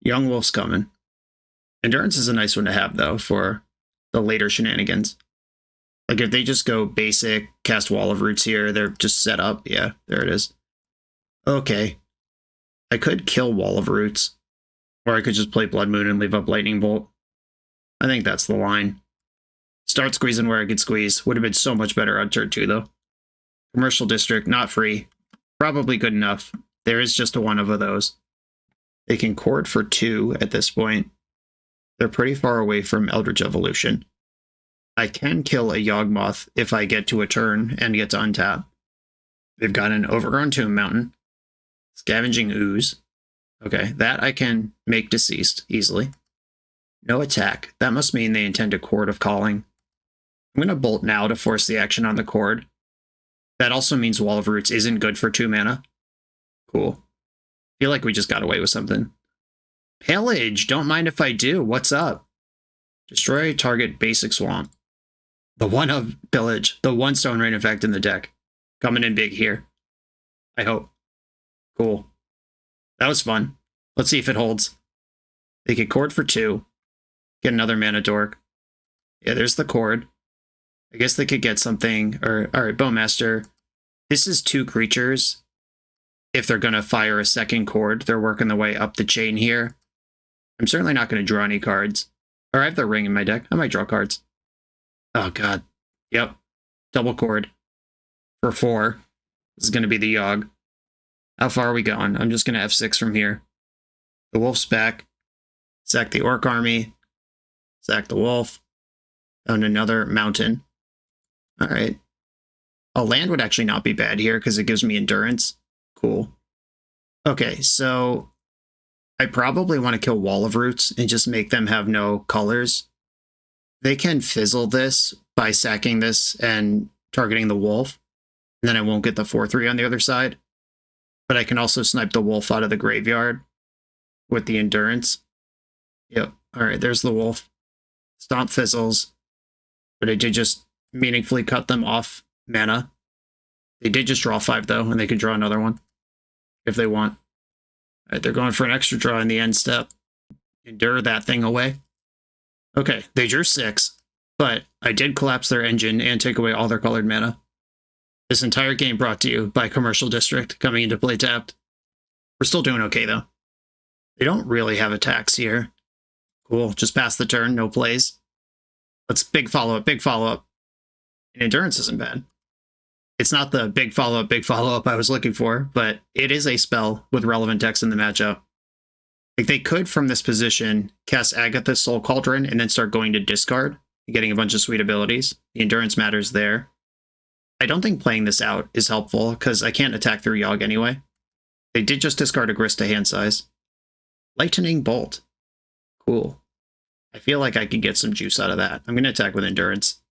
Young Wolf's coming. Endurance is a nice one to have, though, for the later shenanigans. Like, if they just go basic, cast Wall of Roots here, they're just set up. Yeah, there it is. Okay. I could kill Wall of Roots, or I could just play Blood Moon and leave up Lightning Bolt. I think that's the line. Start squeezing where I could squeeze. Would have been so much better on turn 2, though. Commercial District, not free. Probably good enough. There is just one of those. They can Chord for 2 at this point. They're pretty far away from Eldritch Evolution. I can kill a Yawgmoth if I get to a turn and get to untap. They've got an Overgrown Tomb Mountain. Scavenging Ooze. Okay, that I can make deceased easily. No attack. That must mean they intend a Chord of Calling. I'm going to Bolt now to force the action on the Chord. That also means Wall of Roots isn't good for 2 mana. Cool. Feel like we just got away with something. Pillage, don't mind if I do. What's up? Destroy target basic swamp. The one of Pillage. The one Stone Rain effect in the deck. Coming in big here. I hope. Cool. That was fun. Let's see if it holds. They could Chord for 2. Get another mana dork. Yeah, there's the Chord. I guess they could get something. Or, alright, Bowmaster. This is 2 creatures. If they're going to fire a second Chord, they're working their way up the chain here. I'm certainly not going to draw any cards. Or I have the Ring in my deck. I might draw cards. Oh, God. Yep. Double Chord. For 4. This is going to be the Yogg. How far are we going? I'm just going to F6 from here. The Wolf's back. Sack the Orc Army. Sack the Wolf. Found another mountain. Alright. A land would actually not be bad here because it gives me endurance. Cool. Okay, so I probably want to kill Wall of Roots and just make them have no colors. They can fizzle this by sacking this and targeting the wolf, and then I won't get the 4/3 on the other side. But I can also snipe the wolf out of the graveyard with the endurance. Yep. Alright, there's the wolf. Stomp fizzles. But I did just meaningfully cut them off mana. They did just draw 5, though, and they can draw another one if they want. Alright, they're going for an extra draw in the end step. Endure that thing away. Okay, they drew 6, but I did collapse their engine and take away all their colored mana. This entire game brought to you by Commercial District coming into play tapped. We're still doing okay, though. They don't really have attacks here. Cool, just pass the turn, no plays. Let's big follow-up, big follow-up. And endurance isn't bad. It's not the big follow-up I was looking for, but it is a spell with relevant text in the matchup. Like, they could, from this position, cast Agatha's Soul Cauldron and then start going to discard, getting a bunch of sweet abilities. The endurance matters there. I don't think playing this out is helpful, because I can't attack through Yogg anyway. They did just discard a Grist to hand size. Lightning Bolt. Cool. I feel like I could get some juice out of that. I'm going to attack with endurance.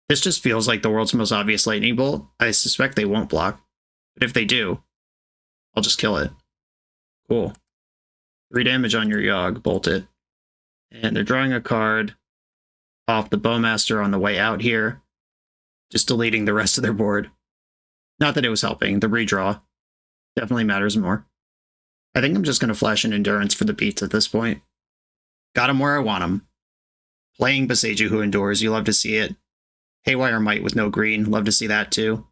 This just feels like the world's most obvious Lightning Bolt. I suspect they won't block. But if they do, I'll just kill it. Cool. 3 damage on your Yogg. Bolt it. And they're drawing a card off the Bowmaster on the way out here. Just deleting the rest of their board. Not that it was helping. The redraw definitely matters more. I think I'm just going to flash an endurance for the beats at this point. Got him where I want him. Playing Boseiju Who Endures. You love to see it. Haywire Might with no green. Love to see that too.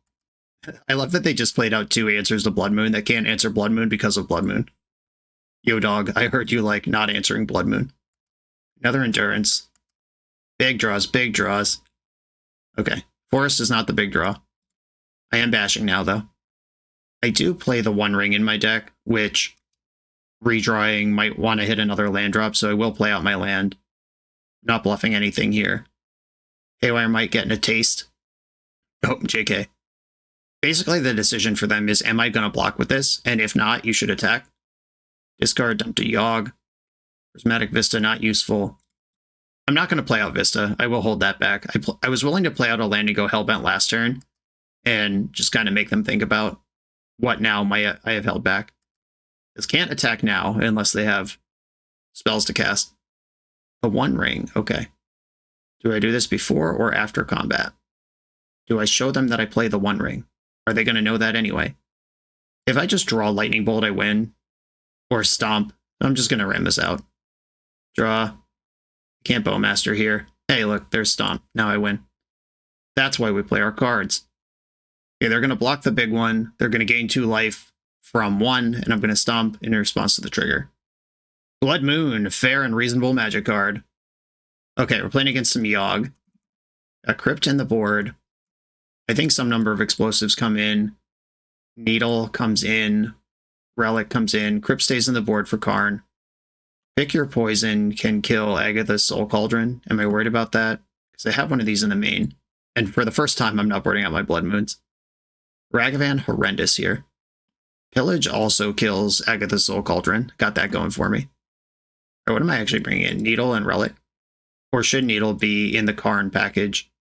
I love that they just played out 2 answers to Blood Moon that can't answer Blood Moon because of Blood Moon. Yo, dog, I heard you like not answering Blood Moon. Another endurance. Big draws, big draws. Okay. Forest is not the big draw. I am bashing now, though. I do play the One Ring in my deck, which redrawing might want to hit another land drop, so I will play out my land. Not bluffing anything here. Haywire might get a taste. Oh, JK. Basically, the decision for them is, am I going to block with this? And if not, you should attack. Discard, dump to Yogg. Prismatic Vista, not useful. I'm not going to play out Vista. I will hold that back. I was willing to play out a land and go Hellbent last turn and just kind of make them think about what now I have held back. This can't attack now unless they have spells to cast. The One Ring, okay. Do I do this before or after combat? Do I show them that I play the One Ring? Are they going to know that anyway? If I just draw Lightning Bolt, I win. Or Stomp. I'm just going to ram this out. Draw. Can't Bowmaster here. Hey, look, there's Stomp. Now I win. That's why we play our cards. Okay, they're going to block the big one. They're going to gain 2 life from 1, and I'm going to Stomp in response to the trigger. Blood Moon, fair and reasonable Magic card. Okay, we're playing against some Yogg. A Crypt in the board. I think some number of explosives come in. Needle comes in. Relic comes in. Crypt stays in the board for Karn. Pick Your Poison can kill Agatha's Soul Cauldron. Am I worried about that? Because I have one of these in the main. And for the first time, I'm not boarding out my Blood Moons. Ragavan, horrendous here. Pillage also kills Agatha's Soul Cauldron. Got that going for me. Or what am I actually bringing in? Needle and Relic? Or should Needle be in the Karn package?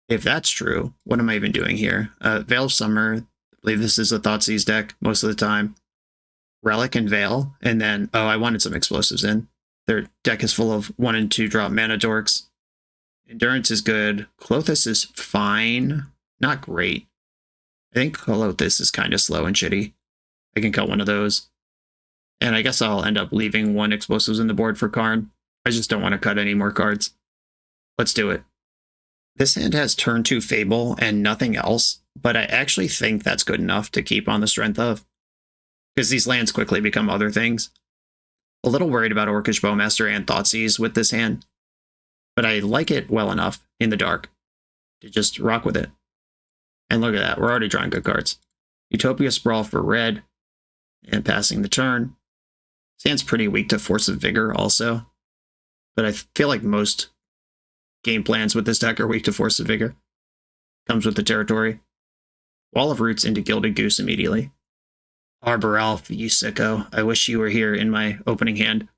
If that's true, what am I even doing here? Veil of Summer. I believe this is a Thoughtseize deck most of the time. Relic and Veil. And then, oh, I wanted some explosives in. Their deck is full of 1 and 2 drop mana dorks. Endurance is good. Klothys is fine. Not great. I think Klothys is kind of slow and shitty. I can cut one of those. And I guess I'll end up leaving 1 explosives in the board for Karn. I just don't want to cut any more cards. Let's do it. This hand has turn 2 Fable and nothing else, but I actually think that's good enough to keep on the strength of. Because these lands quickly become other things. A little worried about Orcish Bowmaster and Thoughtseize with this hand, but I like it well enough in the dark to just rock with it. And look at that, we're already drawing good cards. Utopia Sprawl for red, and passing the turn. This hand's pretty weak to Force of Vigor also, but I feel like most game plans with this deck are weak to Force of Vigor. Comes with the territory. Wall of Roots into Gilded Goose immediately. Arbor Elf, you sicko. I wish you were here in my opening hand.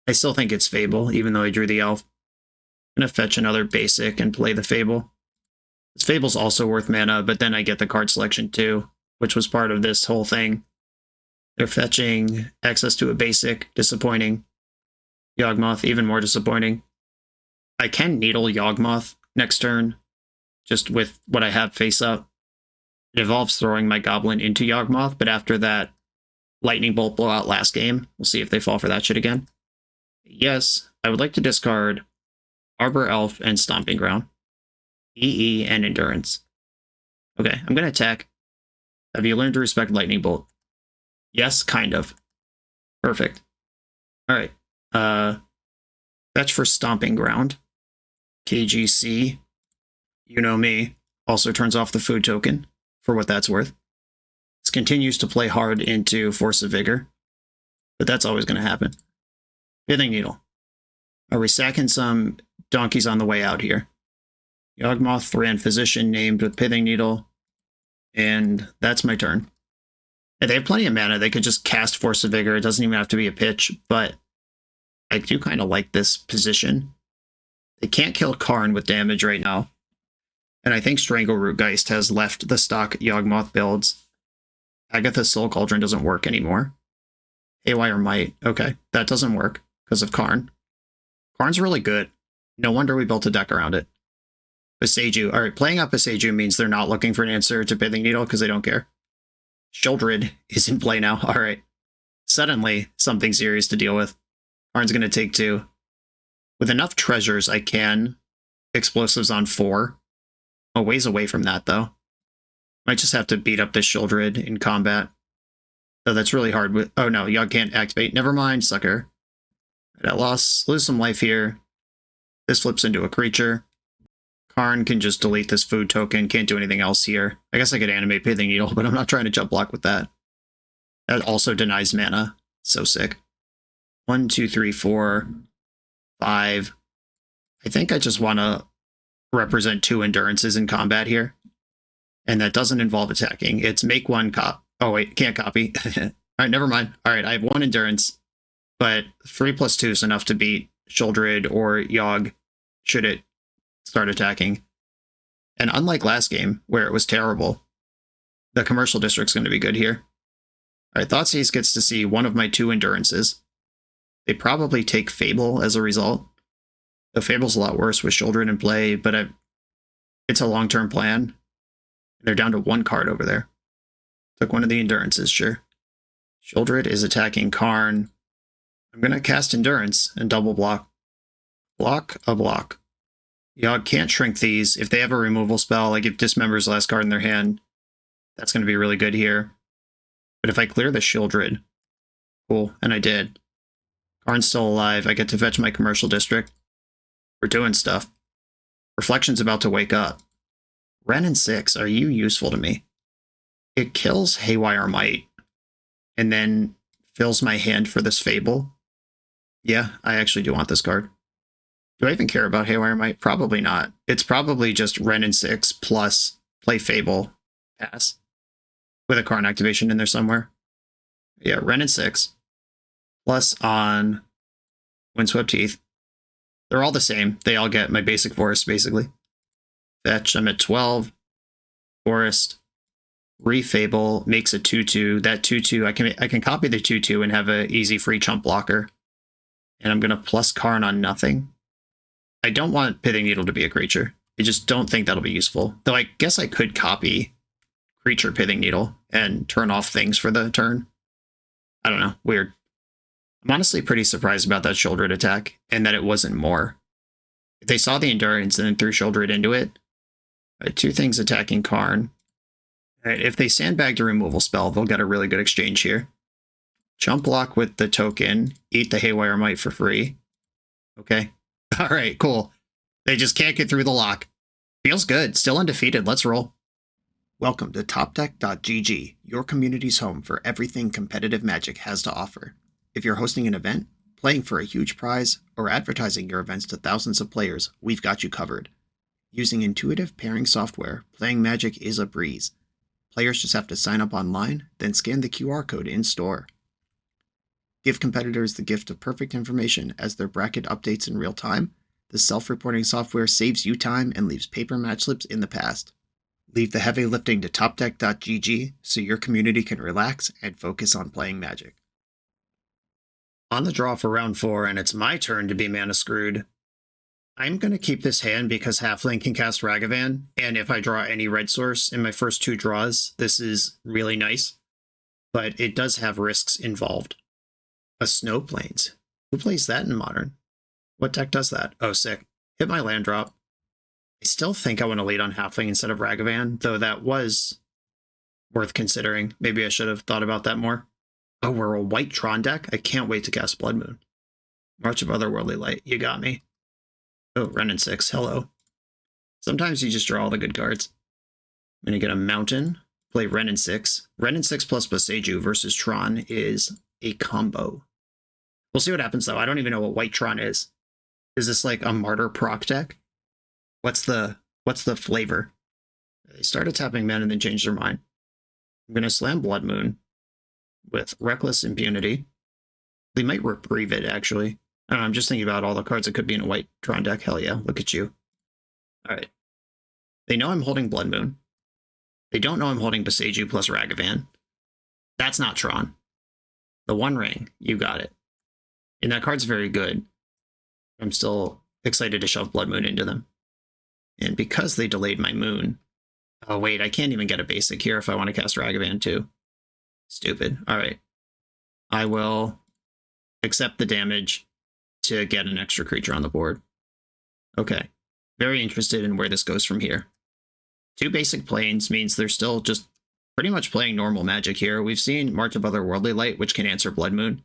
I still think it's Fable, even though I drew the Elf. I'm going to fetch another basic and play the Fable. This Fable's also worth mana, but then I get the card selection too, which was part of this whole thing. They're fetching access to a basic, disappointing. Yawgmoth, even more disappointing. I can Needle Yawgmoth next turn, just with what I have face up. It involves throwing my Goblin into Yawgmoth, but after that Lightning Bolt blowout last game, we'll see if they fall for that shit again. Yes, I would like to discard Arbor Elf and Stomping Ground. EE and Endurance. Okay, I'm going to attack. Have you learned to respect Lightning Bolt? Yes, kind of. Perfect. Alright. Fetch for Stomping Ground. KGC. You know me. Also turns off the food token, for what that's worth. This continues to play hard into Force of Vigor, but that's always going to happen. Pithing Needle. Are we sacking some donkeys on the way out here? Yawgmoth, Thran Physician named with Pithing Needle, and that's my turn. And they have plenty of mana. They could just cast Force of Vigor. It doesn't even have to be a pitch, but I do kind of like this position. They can't kill Karn with damage right now. And I think Strangleroot Geist has left the stock Yawgmoth builds. Agatha's Soul Cauldron doesn't work anymore. Haywire Might. Okay, that doesn't work because of Karn. Karn's really good. No wonder we built a deck around it. Boseiju. Alright, playing out Boseiju means they're not looking for an answer to Pithing Needle because they don't care. Sheoldred is in play now. Alright. Suddenly, something serious to deal with. Karn's going to take 2. With enough treasures, I can explosives on 4. A ways away from that, though. Might just have to beat up this Sheoldred in combat. Though that's really hard with... Oh no, Yogg can't activate. Never mind, sucker. I lose some life here. This flips into a creature. Karn can just delete this food token. Can't do anything else here. I guess I could animate Pithing Needle, but I'm not trying to jump block with that. That also denies mana. So sick. 1, 2, 3, 4, 5. I think I just want to represent 2 endurances in combat here. And that doesn't involve attacking. It's make one cop. Oh, wait, can't copy. All right, never mind. All right, I have 1 endurance, but 3+2 is enough to beat Sheoldred or Yogg should it start attacking. And unlike last game, where it was terrible, the commercial district's going to be good here. All right, Thoughtseize gets to see 1 of my 2 endurances. They probably take Fable as a result. The Fable's a lot worse with Sheoldred in play, but it's a long-term plan. They're down to 1 card over there. Took 1 of the endurances, sure. Sheoldred is attacking Karn. I'm going to cast Endurance and double block. Block a block. Yogg can't shrink these. If they have a removal spell, like if Dismember's last card in their hand, that's going to be really good here. But if I clear the Sheoldred, cool, and I did. Karn's still alive. I get to fetch my commercial district. We're doing stuff. Reflection's about to wake up. Wrenn and 6, are you useful to me? It kills Haywire Might, and then fills my hand for this Fable. Yeah, I actually do want this card. Do I even care about Haywire Might? Probably not. It's probably just Wrenn and 6 plus play Fable, pass. With a Karn activation in there somewhere. Yeah, Wrenn and 6. Plus on Windswept Heath. They're all the same. They all get my basic forest, basically. Fetch, I'm at 12. Forest. Refable makes a 2/2. That 2/2, I can copy the 2/2 and have an easy free chump blocker. And I'm going to plus Karn on nothing. I don't want Pithing Needle to be a creature. I just don't think that'll be useful. Though I guess I could copy creature Pithing Needle and turn off things for the turn. I don't know. Weird. I'm honestly pretty surprised about that Sheoldred attack, and that it wasn't more. If they saw the Endurance and then threw Sheoldred into it, 2 things attacking Karn. All right, if they sandbag the removal spell, they'll get a really good exchange here. Chump block with the token, eat the Haywire Might for free. Okay. All right, cool. They just can't get through the lock. Feels good. Still undefeated. Let's roll. Welcome to TopDeck.gg, your community's home for everything competitive Magic has to offer. If you're hosting an event, playing for a huge prize, or advertising your events to thousands of players, we've got you covered. Using intuitive pairing software, playing Magic is a breeze. Players just have to sign up online, then scan the QR code in-store. Give competitors the gift of perfect information as their bracket updates in real time. The self-reporting software saves you time and leaves paper match slips in the past. Leave the heavy lifting to TopDeck.gg so your community can relax and focus on playing Magic. On the draw for round 4, and it's my turn to be mana screwed. I'm going to keep this hand because Halfling can cast Ragavan, and if I draw any red source in my first 2 draws, this is really nice. But it does have risks involved. A Snow Plains. Who plays that in Modern? What deck does that? Oh, sick. Hit my land drop. I still think I want to lead on Halfling instead of Ragavan, though that was worth considering. Maybe I should have thought about that more. Oh, we're a white Tron deck? I can't wait to cast Blood Moon. March of Otherworldly Light. You got me. Oh, Wrenn and 6. Hello. Sometimes you just draw all the good cards. I'm going to get a Mountain. Play Wrenn and 6. Wrenn and 6 plus Boseiju versus Tron is a combo. We'll see what happens, though. I don't even know what white Tron is. Is this like a Martyr proc deck? What's the flavor? They started tapping men and then changed their mind. I'm going to slam Blood Moon with Reckless Impunity. They might reprieve it, actually. I don't know, I'm just thinking about all the cards that could be in a white Tron deck. Hell yeah, look at you. All right. They know I'm holding Blood Moon. They don't know I'm holding Boseiju plus Ragavan. That's not Tron. The One Ring, you got it. And that card's very good. I'm still excited to shove Blood Moon into them. And because they delayed my Moon... Oh, wait, I can't even get a basic here if I want to cast Ragavan, too. Stupid. All right. I will accept the damage to get an extra creature on the board. Okay. Very interested in where this goes from here. 2 basic planes means they're still just pretty much playing normal Magic here. We've seen March of Otherworldly Light, which can answer Blood Moon.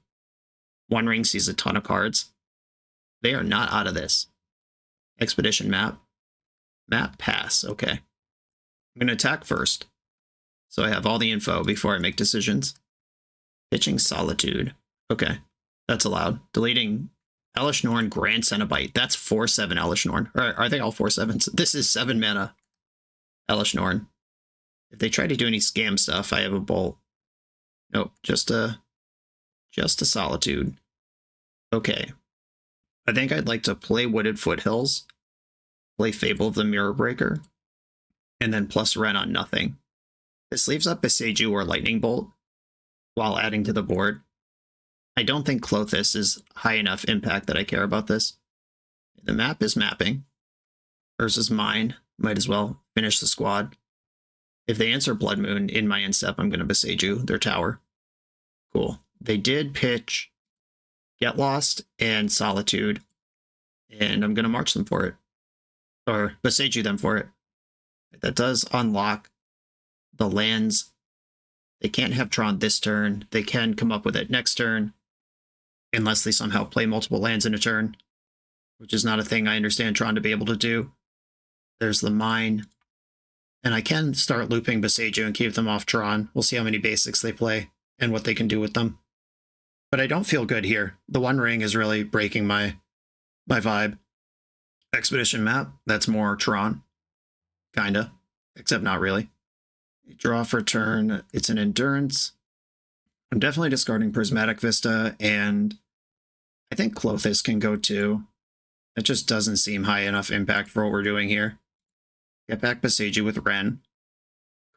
One Ring sees a ton of cards. They are not out of this. Expedition map. Map pass. Okay. I'm going to attack first, so I have all the info before I make decisions. Pitching Solitude. Okay, that's allowed. Deleting Elesh Norn, Grand Cenobite. That's 4/7 Elesh Norn. Or are they all 4/7s? This is 7 mana Elesh Norn. If they try to do any scam stuff, I have a bolt. Nope, just a Solitude. Okay. I think I'd like to play Wooded Foothills, play Fable of the Mirror Breaker, and then plus Ren on nothing. This leaves up Beseiju or Lightning Bolt while adding to the board. I don't think Klothys is high enough impact that I care about this. The map is mapping. Versus mine. Might as well finish the squad. If they answer Blood Moon in my end step, I'm going to Beseiju their tower. Cool. They did pitch Get Lost and Solitude, and I'm going to march them for it. Or Beseiju them for it. That does unlock the lands. They can't have Tron this turn. They can come up with it next turn, unless they somehow play multiple lands in a turn, which is not a thing I understand Tron to be able to do. There's the mine. And I can start looping Beseiju and keep them off Tron. We'll see how many basics they play and what they can do with them. But I don't feel good here. The One Ring is really breaking my vibe. Expedition map, that's more Tron. Kinda. Except not really. Draw for turn. It's an Endurance. I'm definitely discarding Prismatic Vista, and I think Klothys can go too. It just doesn't seem high enough impact for what we're doing here. Get back Beseiju with Ren.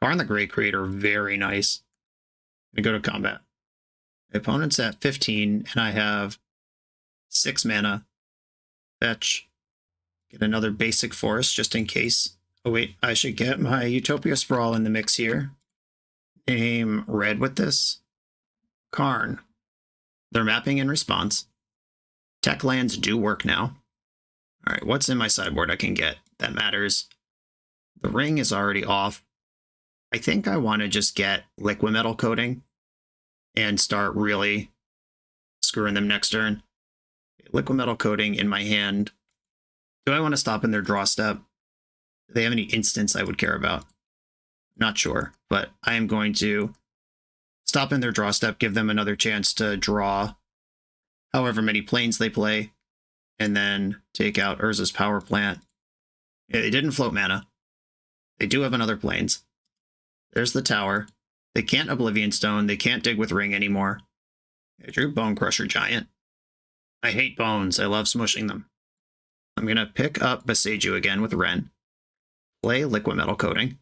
Karn the Great Creator, very nice. I'm gonna go to combat. The opponent's at 15, and I have 6 mana. Fetch. Get another basic forest just in case. Oh wait, I should get my Utopia Sprawl in the mix here. Name red with this. Karn. They're mapping in response. Tech lands do work now. Alright, what's in my sideboard I can get that matters? The ring is already off. I think I want to just get Liquid Metal Coating and start really screwing them next turn. Liquid Metal Coating in my hand. Do I want to stop in their draw step? Do they have any instants I would care about? Not sure, but I am going to stop in their draw step, give them another chance to draw however many planes they play, and then take out Urza's Power Plant. Yeah, they didn't float mana. They do have another planes. There's the tower. They can't Oblivion Stone. They can't dig with Ring anymore. I drew Bone Crusher Giant. I hate bones. I love smushing them. I'm going to pick up Beseiju again with Ren. Play Liquid Metal Coating.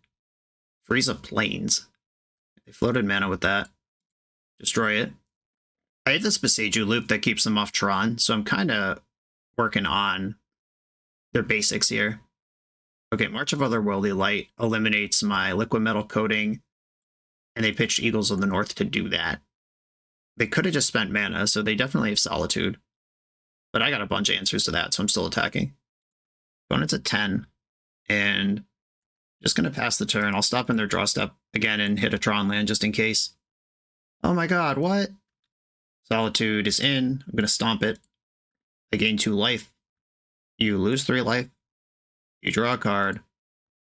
Freeze up planes. They floated mana with that. Destroy it. I have this Beseiju loop that keeps them off Tron, so I'm kind of working on their basics here. Okay, March of Otherworldly Light eliminates my Liquid Metal Coating, and they pitched Eagles of the North to do that. They could have just spent mana, so they definitely have Solitude. But I got a bunch of answers to that, so I'm still attacking. Opponent's at 10, and just going to pass the turn. I'll stop in their draw step again and hit a Tron land just in case. Oh my god, what? Solitude is in. I'm going to stomp it. I gain 2 life. You lose 3 life. You draw a card.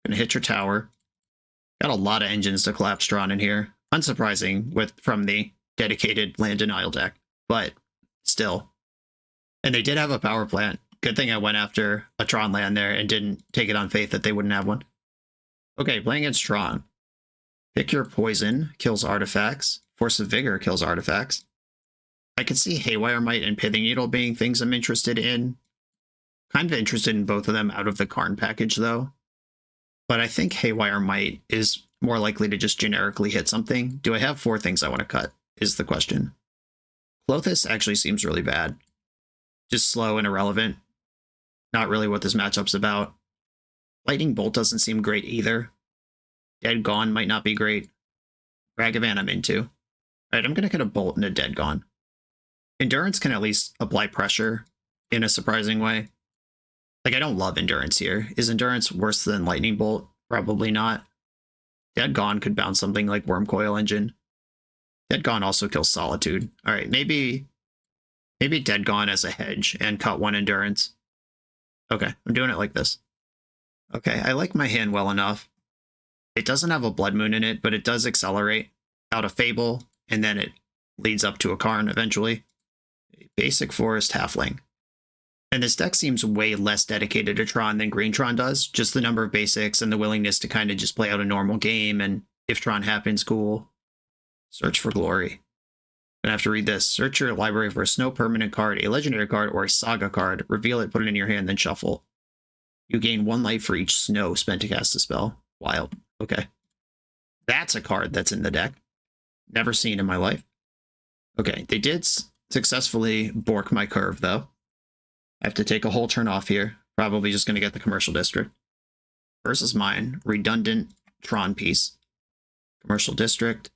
Gonna hit your tower. Got a lot of engines to collapse Tron in here. Unsurprising from the dedicated land denial deck, but still. And they did have a power plant. Good thing I went after a Tron land there and didn't take it on faith that they wouldn't have one. Okay, playing against Tron. Pick your poison, kills artifacts. Force of Vigor kills artifacts. I could see Haywire Might and Pithing Needle being things I'm interested in. Kind of interested in both of them out of the Karn package, though. But I think Haywire Might is more likely to just generically hit something. Do I have 4 things I want to cut, is the question. Klothys actually seems really bad. Just slow and irrelevant. Not really what this matchup's about. Lightning Bolt doesn't seem great either. Dead Gone might not be great. Ragavan I'm into. Alright, I'm going to get a Bolt and a Dead Gone. Endurance can at least apply pressure in a surprising way. Like, I don't love Endurance here. Is Endurance worse than Lightning Bolt? Probably not. Dead Gone could bounce something like Wormcoil Engine. Dead Gone also kills Solitude. Alright, maybe Dead Gone as a hedge and cut 1 Endurance. Okay, I'm doing it like this. Okay, I like my hand well enough. It doesn't have a Blood Moon in it, but it does accelerate out of Fable, and then it leads up to a Karn eventually. Basic Forest Halfling. And this deck seems way less dedicated to Tron than Green Tron does. Just the number of basics and the willingness to kind of just play out a normal game and If Tron happens, cool. Search for glory. I'm gonna have to read this. Search your library for a snow permanent card, a legendary card, or a saga card. Reveal it, put it in your hand, then shuffle. You gain 1 life for each snow spent to cast a spell. Wild. Okay. That's a card that's in the deck. Never seen in my life. Okay, they did successfully bork my curve, though. I have to take a whole turn off here. Probably just going to get the commercial district. Versus mine. Redundant Tron piece. Commercial district.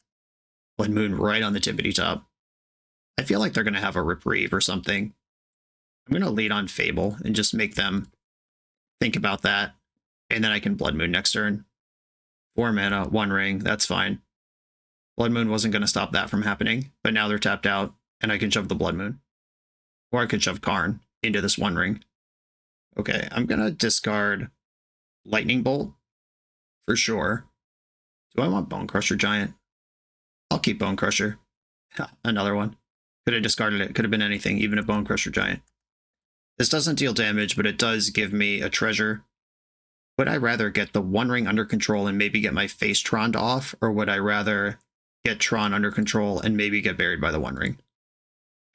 Blood Moon right on the tippity top. I feel like they're going to have a reprieve or something. I'm going to lead on Fable and just make them think about that. And then I can Blood Moon next turn. 4 mana, 1 ring, that's fine. Blood Moon wasn't going to stop that from happening, but now they're tapped out, and I can shove the Blood Moon. Or I could shove Karn into this 1 ring. Okay, I'm going to discard Lightning Bolt for sure. Do I want Bone Crusher Giant? I'll keep Bone Crusher. Another one. Could have discarded it. Could have been anything, even a Bone Crusher Giant. This doesn't deal damage, but it does give me a treasure. Would I rather get the 1 ring under control and maybe get my face Tron'd off, or would I rather get Tron under control and maybe get buried by the 1 ring?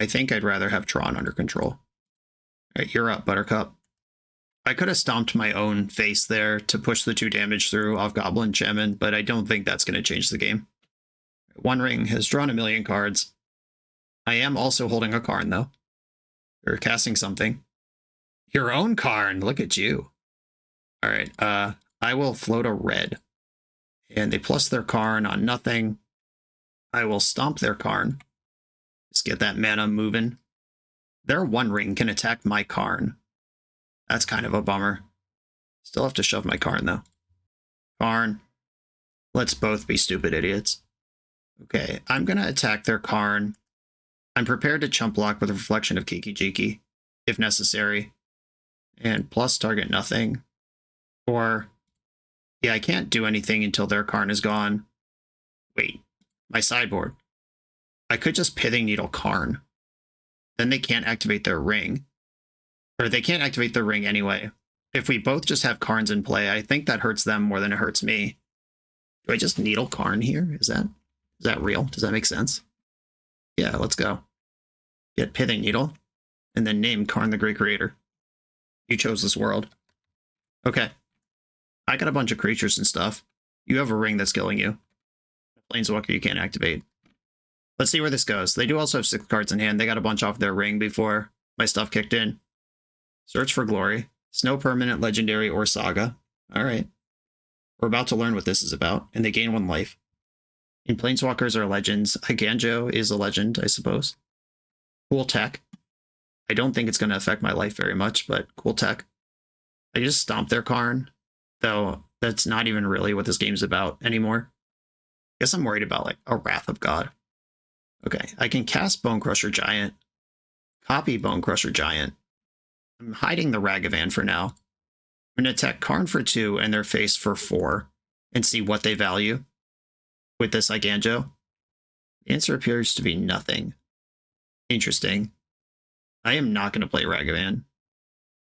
I think I'd rather have Tron under control. All right, you're up, Buttercup. I could have stomped my own face there to push the 2 damage through off Goblin Shaman, but I don't think that's going to change the game. 1 ring has drawn 1,000,000 cards. I am also holding a Karn, though. Or casting something. Your own Karn, look at you. All right, I will float a red. And they plus their Karn on nothing. I will stomp their Karn. Just get that mana moving. Their 1 ring can attack my Karn. That's kind of a bummer. Still have to shove my Karn, though. Karn. Let's both be stupid idiots. Okay, I'm going to attack their Karn. I'm prepared to chump block with a Reflection of Kiki Jiki, if necessary. And plus target nothing. Or, yeah, I can't do anything until their Karn is gone. Wait, my sideboard. I could just Pithing Needle Karn. Then they can't activate their ring. Or they can't activate their ring anyway. If we both just have Karns in play, I think that hurts them more than it hurts me. Do I just Needle Karn here? Is that real? Does that make sense? Yeah, let's go. Get Pithing Needle, and then name Karn the Great Creator. You chose this world. Okay. I got a bunch of creatures and stuff. You have a ring that's killing you. Planeswalker you can't activate. Let's see where this goes. They do also have 6 cards in hand. They got a bunch off their ring before my stuff kicked in. Search for glory. Snow permanent, legendary, or saga. Alright. We're about to learn what this is about, and they gain 1 life. And Planeswalkers are legends. Higanjo is a legend, I suppose. Cool tech. I don't think it's going to affect my life very much, but cool tech. I just stomp their Karn, though that's not even really what this game's about anymore. I guess I'm worried about like a Wrath of God. Okay, I can cast Bone Crusher Giant, copy Bone Crusher Giant. I'm hiding the Ragavan for now. I'm going to attack Karn for 2 and their face for 4 and see what they value with this Higanjo. The answer appears to be nothing. Interesting. I am not going to play Ragavan.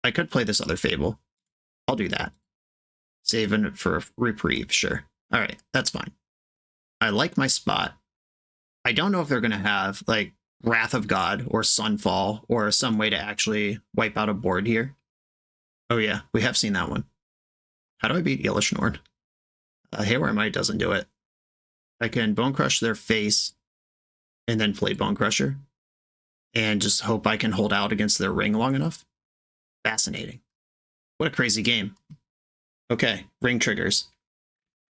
I could play this other Fable. I'll do that. Saving it for a reprieve, sure. Alright, that's fine. I like my spot. I don't know if they're going to have, like, Wrath of God or Sunfall or some way to actually wipe out a board here. Oh yeah, we have seen that one. How do I beat Ilishnorn? Haywire Might doesn't do it. I can Bone Crush their face and then play Bone Crusher and just hope I can hold out against their ring long enough. Fascinating. What a crazy game. Okay, ring triggers.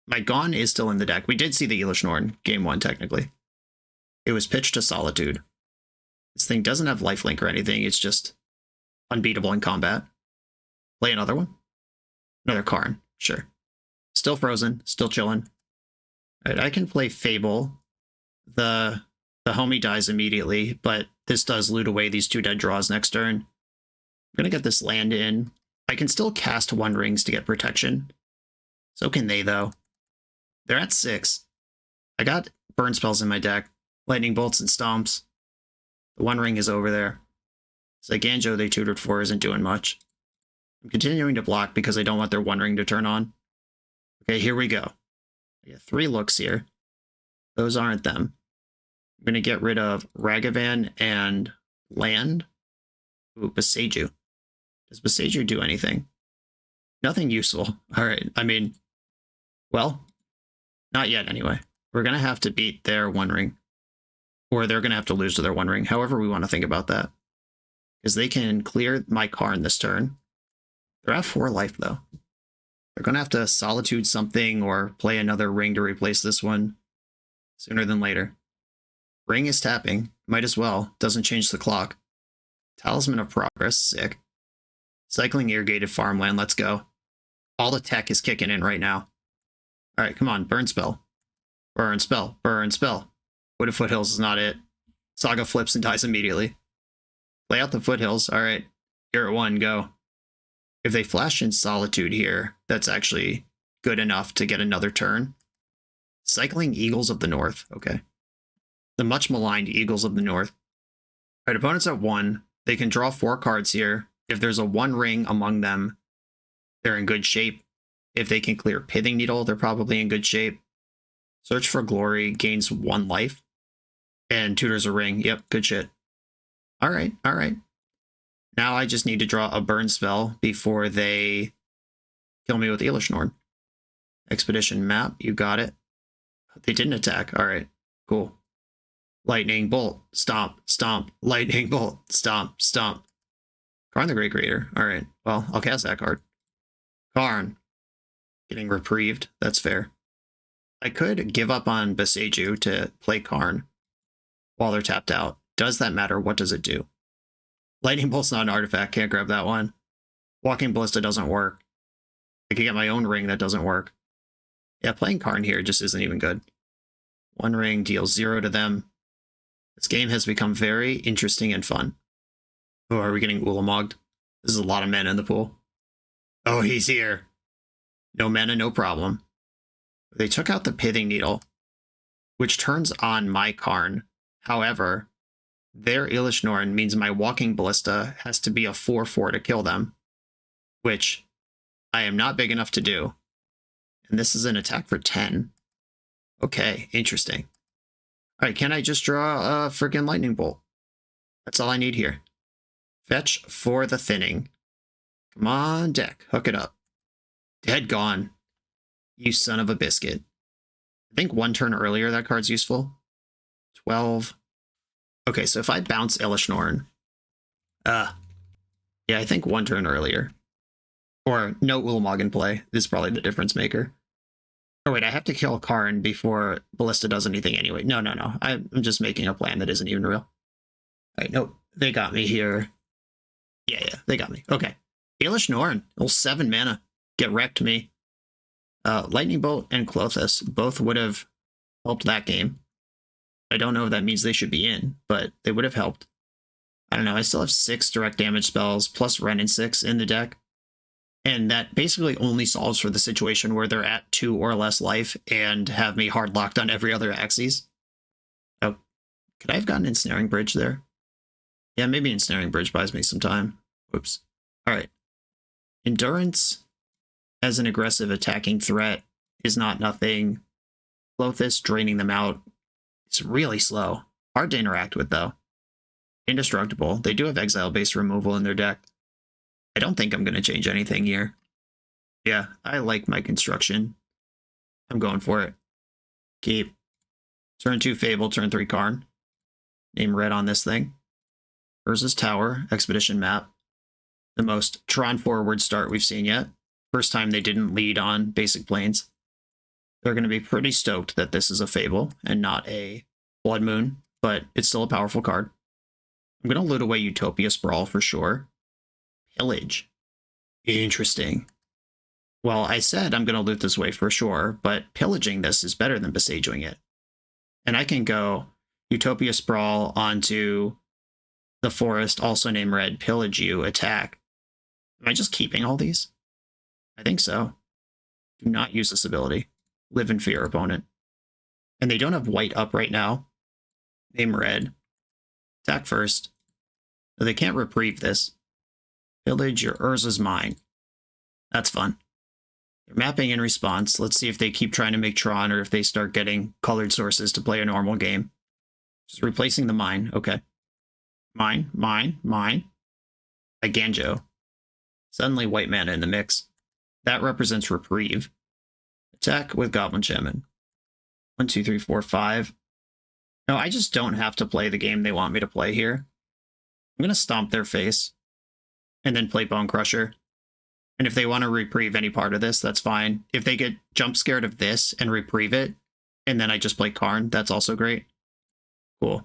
My Gone is still in the deck. We did see the Ilishnorn game 1, technically. It was pitched to Solitude. This thing doesn't have lifelink or anything. It's just unbeatable in combat. Play another one. Another Karn, sure. Still frozen, still chilling. All right, I can play Fable. The homie dies immediately, but this does loot away these 2 dead draws next turn. I'm going to get this land in. I can still cast 1 rings to get protection. So can they, though. They're at 6. I got burn spells in my deck. Lightning bolts and stomps. The 1 ring is over there. Giganjo they tutored for isn't doing much. I'm continuing to block because I don't want their 1 ring to turn on. Okay, here we go. I get 3 looks here. Those aren't them. I'm going to get rid of Ragavan and land. Ooh, Boseiju. Does Boseiju do anything? Nothing useful. All right. I mean, well, not yet anyway. We're going to have to beat their One Ring. Or they're going to have to lose to their One Ring. However we want to think about that. Because they can clear my Karn this turn. They're at 4 life, though. They're going to have to Solitude something or play another Ring to replace this one sooner than later. Ring is tapping. Might as well. Doesn't change the clock. Talisman of Progress. Sick. Cycling Irrigated Farmland. Let's go. All the tech is kicking in right now. All right, come on. Burn spell. Burn spell. Burn spell. Wooded Foothills is not it. Saga flips and dies immediately. Play out the Foothills. All right. You're at 1. Go. If they flash in Solitude here, that's actually good enough to get another turn. Cycling Eagles of the North. Okay. The much maligned Eagles of the North. All right, opponents at 1. They can draw 4 cards here. If there's a One Ring among them, they're in good shape. If they can clear Pithing Needle, they're probably in good shape. Search for Glory gains 1 life. And tutors a ring. Yep, good shit. All right, all right. Now I just need to draw a burn spell before they kill me with Elishnorn. Expedition map, you got it. They didn't attack. All right, cool. Lightning bolt, stomp, stomp. Lightning bolt, stomp, stomp. Karn the Great Creator. All right, well, I'll cast that card. Karn. Getting reprieved. That's fair. I could give up on Boseiju to play Karn while they're tapped out. Does that matter? What does it do? Lightning Bolt's not an artifact. Can't grab that one. Walking Ballista doesn't work. I could get my own ring. That doesn't work. Yeah, playing Karn here just isn't even good. 1 ring deals 0 to them. This game has become very interesting and fun. Oh, are we getting Ulamogged? This is a lot of mana in the pool. Oh, he's here. No mana, no problem. They took out the Pithing Needle, which turns on my Karn. However, their Elishnorn means my Walking Ballista has to be a 4/4 to kill them, which I am not big enough to do. And this is an attack for 10. Okay, interesting. All right, can I just draw a freaking Lightning Bolt? That's all I need here. Fetch for the Thinning. Come on, deck. Hook it up. Dead gone. You son of a biscuit. I think 1 turn earlier that card's useful. 12. Okay, so if I bounce Elishnorn. Yeah, I think 1 turn earlier. Or no Ulamog in play is probably the difference maker. Oh wait, I have to kill Karn before Ballista does anything anyway. No. I'm just making a plan that isn't even real. Alright, nope. They got me here. Yeah, they got me. Okay. Elishnorn. Well, 7 mana. Get wrecked me. Lightning Bolt and Klothys both would have helped that game. I don't know if that means they should be in, but they would have helped. I don't know. I still have 6 direct damage spells plus Ren and 6 in the deck. And that basically only solves for the situation where they're at 2 or less life and have me hard locked on every other axis. Oh, could I have gotten Ensnaring Bridge there? Yeah, maybe Ensnaring Bridge buys me some time. Whoops. All right. Endurance as an aggressive attacking threat is not nothing. Klothys draining them out. It's really slow. Hard to interact with, though. Indestructible. They do have exile-based removal in their deck. I don't think I'm going to change anything here. Yeah, I like my construction. I'm going for it. Keep. Turn 2 Fable, turn 3 Karn. Name red on this thing. Urza's Tower, Expedition map. The most Tron forward start we've seen yet. First time they didn't lead on basic planes. They're going to be pretty stoked that this is a Fable and not a Blood Moon, but it's still a powerful card. I'm going to loot away Utopia Sprawl for sure. Pillage. Interesting. Well, I said I'm going to loot this way for sure, but pillaging this is better than besiegeing it. And I can go Utopia Sprawl onto the forest, also named red, pillage you, attack. Am I just keeping all these? I think so. Do not use this ability. Live in fear, opponent. And they don't have white up right now. Name red. Attack first. So they can't reprieve this. Pillage your Urza's Mine. That's fun. They're mapping in response. Let's see if they keep trying to make Tron or if they start getting colored sources to play a normal game. Just replacing the mine. Okay. Mine. A Ganjo. Suddenly white mana in the mix. That represents Reprieve. Attack with Goblin Shaman. 1, 2, 3, 4, 5. No, I just don't have to play the game they want me to play here. I'm going to stomp their face and then play Bone Crusher. And if they want to reprieve any part of this, that's fine. If they get jump scared of this and reprieve it, and then I just play Karn, that's also great. Cool.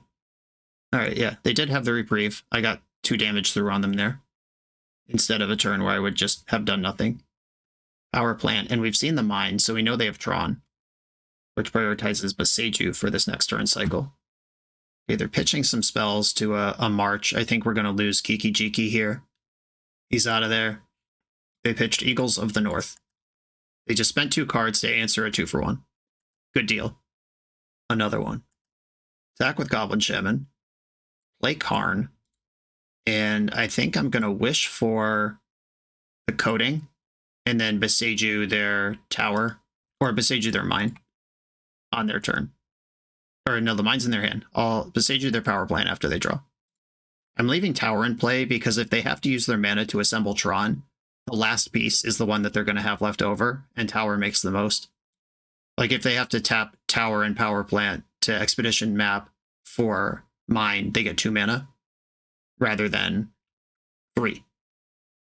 All right, yeah, they did have the reprieve. I got 2 damage through on them there, instead of a turn where I would just have done nothing. Power Plant, and we've seen the mine, so we know they have Tron, which prioritizes Boseiju for this next turn cycle. Okay, they're pitching some spells to a March. I think we're going to lose Kiki Jiki here. He's out of there. They pitched Eagles of the North. They just spent 2 cards to answer a 2-for-1. Good deal. Another one. Attack with Goblin Shaman. Play Karn. And I think I'm going to wish for the Coding. And then Boseiju their tower. Or Boseiju their mine. On their turn. Or no, the mine's in their hand. I'll Boseiju their power plant after they draw. I'm leaving tower in play because if they have to use their mana to assemble Tron, the last piece is the one that they're going to have left over, and tower makes the most. Like if they have to tap tower and power plant to expedition map for mine, they get 2 mana rather than 3.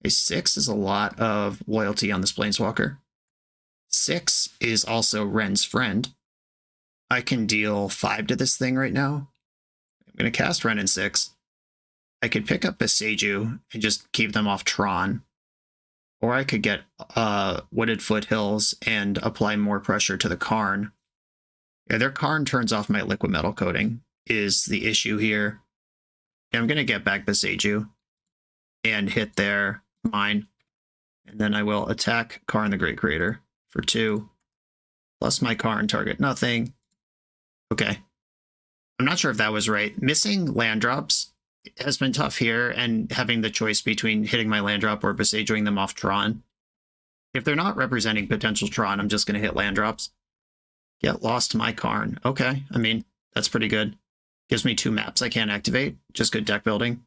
A 6 is a lot of loyalty on this Planeswalker. 6 is also Ren's friend. I can deal 5 to this thing right now. I'm going to cast Ren in 6. I could pick up Boseiju and just keep them off Tron. Or I could get Wooded Foothills and apply more pressure to the Karn. Yeah, their Karn turns off my liquid metal coating is the issue here. Yeah, I'm going to get back Boseiju and hit their mine. And then I will attack Karn the Great Creator for 2. Plus my Karn target nothing. Okay. I'm not sure if that was right. Missing land drops has been tough here, and having the choice between hitting my land drop or Boseijuing them off Tron. If they're not representing potential Tron, I'm just going to hit land drops. Get lost my Karn. Okay, I mean, that's pretty good. Gives me 2 maps I can't activate. Just good deck building.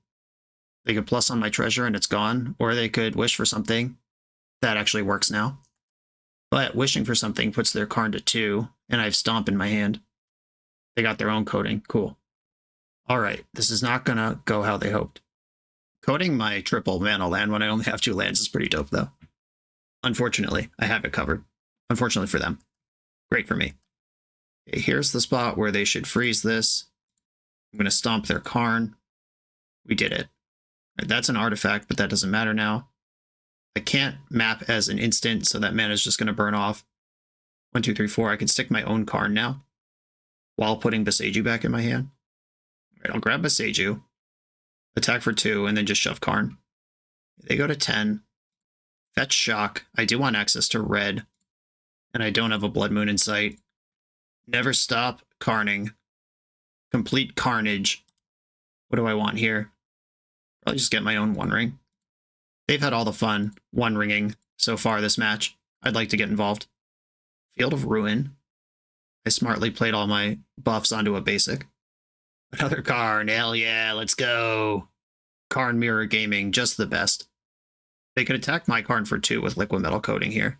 They could plus on my treasure and it's gone, or they could wish for something. That actually works now. But wishing for something puts their Karn to 2, and I have Stomp in my hand. They got their own coding. Cool. All right, this is not going to go how they hoped. Coding my triple mana land when I only have 2 lands is pretty dope, though. Unfortunately, I have it covered. Unfortunately for them. Great for me. Okay, here's the spot where they should freeze this. I'm going to stomp their Karn. We did it. Right, that's an artifact, but that doesn't matter now. I can't map as an instant, so that mana is just going to burn off. 1, 2, 3, 4. I can stick my own Karn now while putting Boseiju back in my hand. All right, I'll grab Boseiju, attack for 2, and then just shove Karn. They go to 10. Fetch Shock. I do want access to red, and I don't have a Blood Moon in sight. Never stop Karning. Complete Carnage. What do I want here? Probably just get my own One Ring. They've had all the fun One Ringing so far this match. I'd like to get involved. Field of Ruin. I smartly played all my buffs onto a basic. Another Karn. Hell yeah, let's go. Karn Mirror Gaming, just the best. They could attack my Karn for 2 with liquid metal coating here.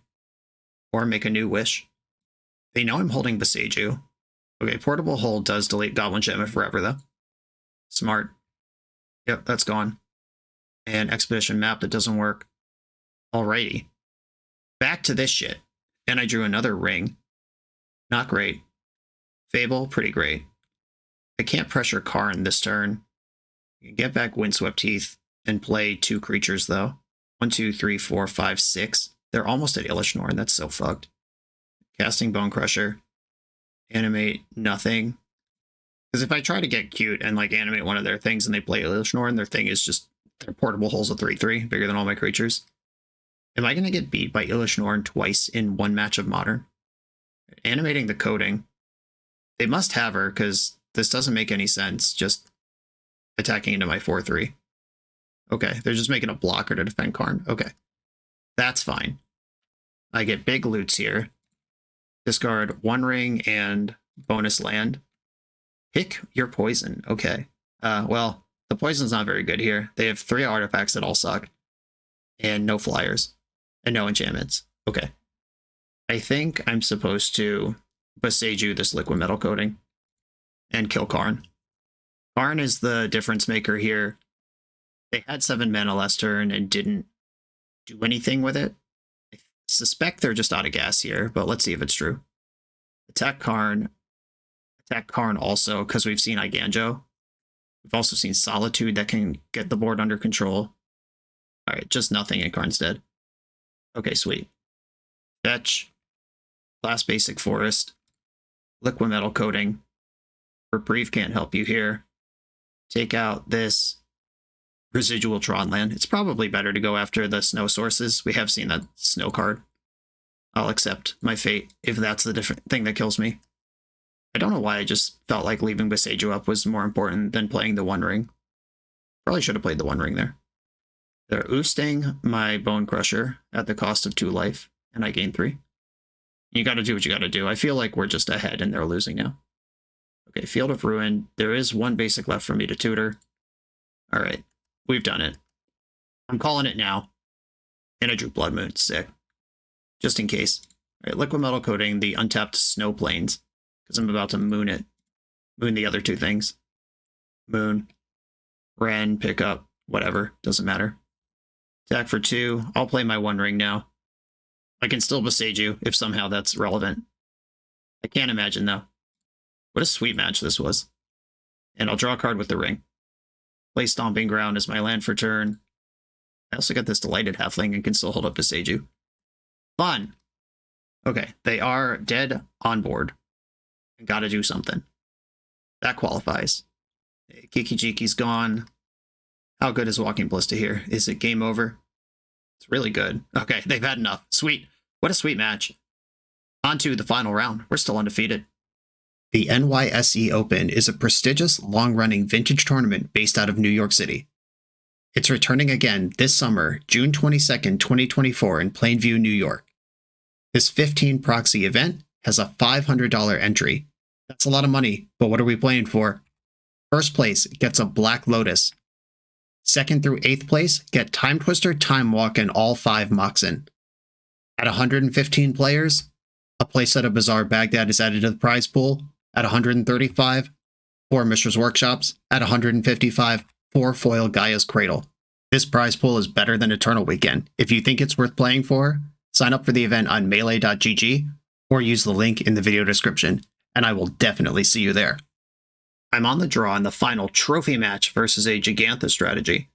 Or make a new wish. They know I'm holding Boseiju. Okay, Portable Hold does delete Goblin Shaman forever, though. Smart. Yep, that's gone. And Expedition Map, that doesn't work. Alrighty. Back to this shit. And I drew another ring. Not great. Fable, pretty great. I can't pressure Karn this turn. You can get back Windswept Teeth and play 2 creatures, though. 1, 2, 3, 4, 5, 6. They're almost at Ilishnorn. That's so fucked. Casting Bone Crusher. Animate nothing. Because if I try to get cute and like animate one of their things and they play Ilishnorn, their thing is just their Portable Hole's a 3/3, bigger than all my creatures. Am I going to get beat by Ilishnorn twice in 1 match of Modern? Animating the coding. They must have her, because this doesn't make any sense. Just attacking into my 4/3. Okay, they're just making a blocker to defend Karn. Okay. That's fine. I get big loots here. Discard 1 ring and bonus land. Pick your poison. Okay. Well, the poison's not very good here. They have 3 artifacts that all suck. And no flyers. And no enchantments. Okay. I think I'm supposed to Boseiju this liquid metal coating and kill Karn. Karn is the difference maker here. They had 7 mana last turn and didn't do anything with it. I suspect they're just out of gas here, but let's see if it's true. Attack Karn. Attack Karn also, because we've seen Iganjo. We've also seen Solitude that can get the board under control. Alright, just nothing and Karn's dead. Okay, sweet. Fetch. Last basic forest. Liquid metal coating. Reprieve can't help you here. Take out this residual Tron land. It's probably better to go after the snow sources. We have seen that snow card. I'll accept my fate if that's the different thing that kills me. I don't know why I just felt like leaving Boseiju up was more important than playing the 1 ring. Probably should have played the 1 ring there. They're oosting my Bone Crusher at the cost of 2 life, and I gain 3. You gotta do what you gotta do. I feel like we're just ahead and they're losing now. Okay, Field of Ruin. There is 1 basic left for me to tutor. Alright, we've done it. I'm calling it now. And I drew Blood Moon. Sick. Just in case. Alright, Liquid Metal Coating, the untapped Snow Plains. Because I'm about to moon it. Moon the other 2 things. Moon. Ren, pick up, whatever. Doesn't matter. Attack for 2. I'll play my 1 ring now. I can still Boseiju if somehow that's relevant. I can't imagine, though. What a sweet match this was. And I'll draw a card with the ring. Play Stomping Ground as my land for turn. I also got this Delighted Halfling and can still hold up Boseiju. Fun! Okay, they are dead on board. Gotta do something. That qualifies. Kikijiki's gone. How good is Walking Ballista here? Is it game over? It's really good. Okay, they've had enough. Sweet. What a sweet match. On to the final round. We're still undefeated. The NYSE Open is a prestigious, long-running vintage tournament based out of New York City. It's returning again this summer, June 22nd, 2024 in Plainview, New York. This 15 proxy event has a $500 entry. That's a lot of money, but what are we playing for? First place gets a Black Lotus. 2nd through 8th place get Time Twister, Time Walk, and all 5 Moxen. At 115 players, a playset of Bazaar Baghdad is added to the prize pool. At 135, 4 Mishra's Workshops. At 155, 4 Foil Gaia's Cradle. This prize pool is better than Eternal Weekend. If you think it's worth playing for, sign up for the event on melee.gg or use the link in the video description, and I will definitely see you there. I'm on the draw in the final trophy match versus a Gigantha strategy.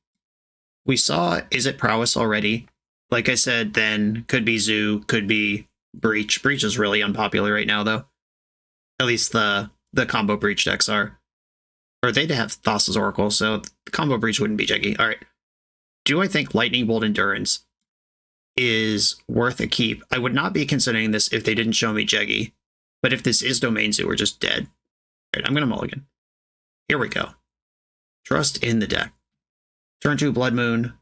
We saw Is It Prowess already. Like I said, then could be Zoo, could be Breach. Breach is really unpopular right now, though. At least the combo Breach decks are. Or they'd have Thassa's Oracle, so the combo Breach wouldn't be jaggy. Alright. Do I think Lightning Bolt Endurance is worth a keep? I would not be considering this if they didn't show me jaggy. But if this is Domain Zoo, we're just dead. Alright, I'm going to mulligan. Here we go. Trust in the deck. Turn 2 Blood Moon.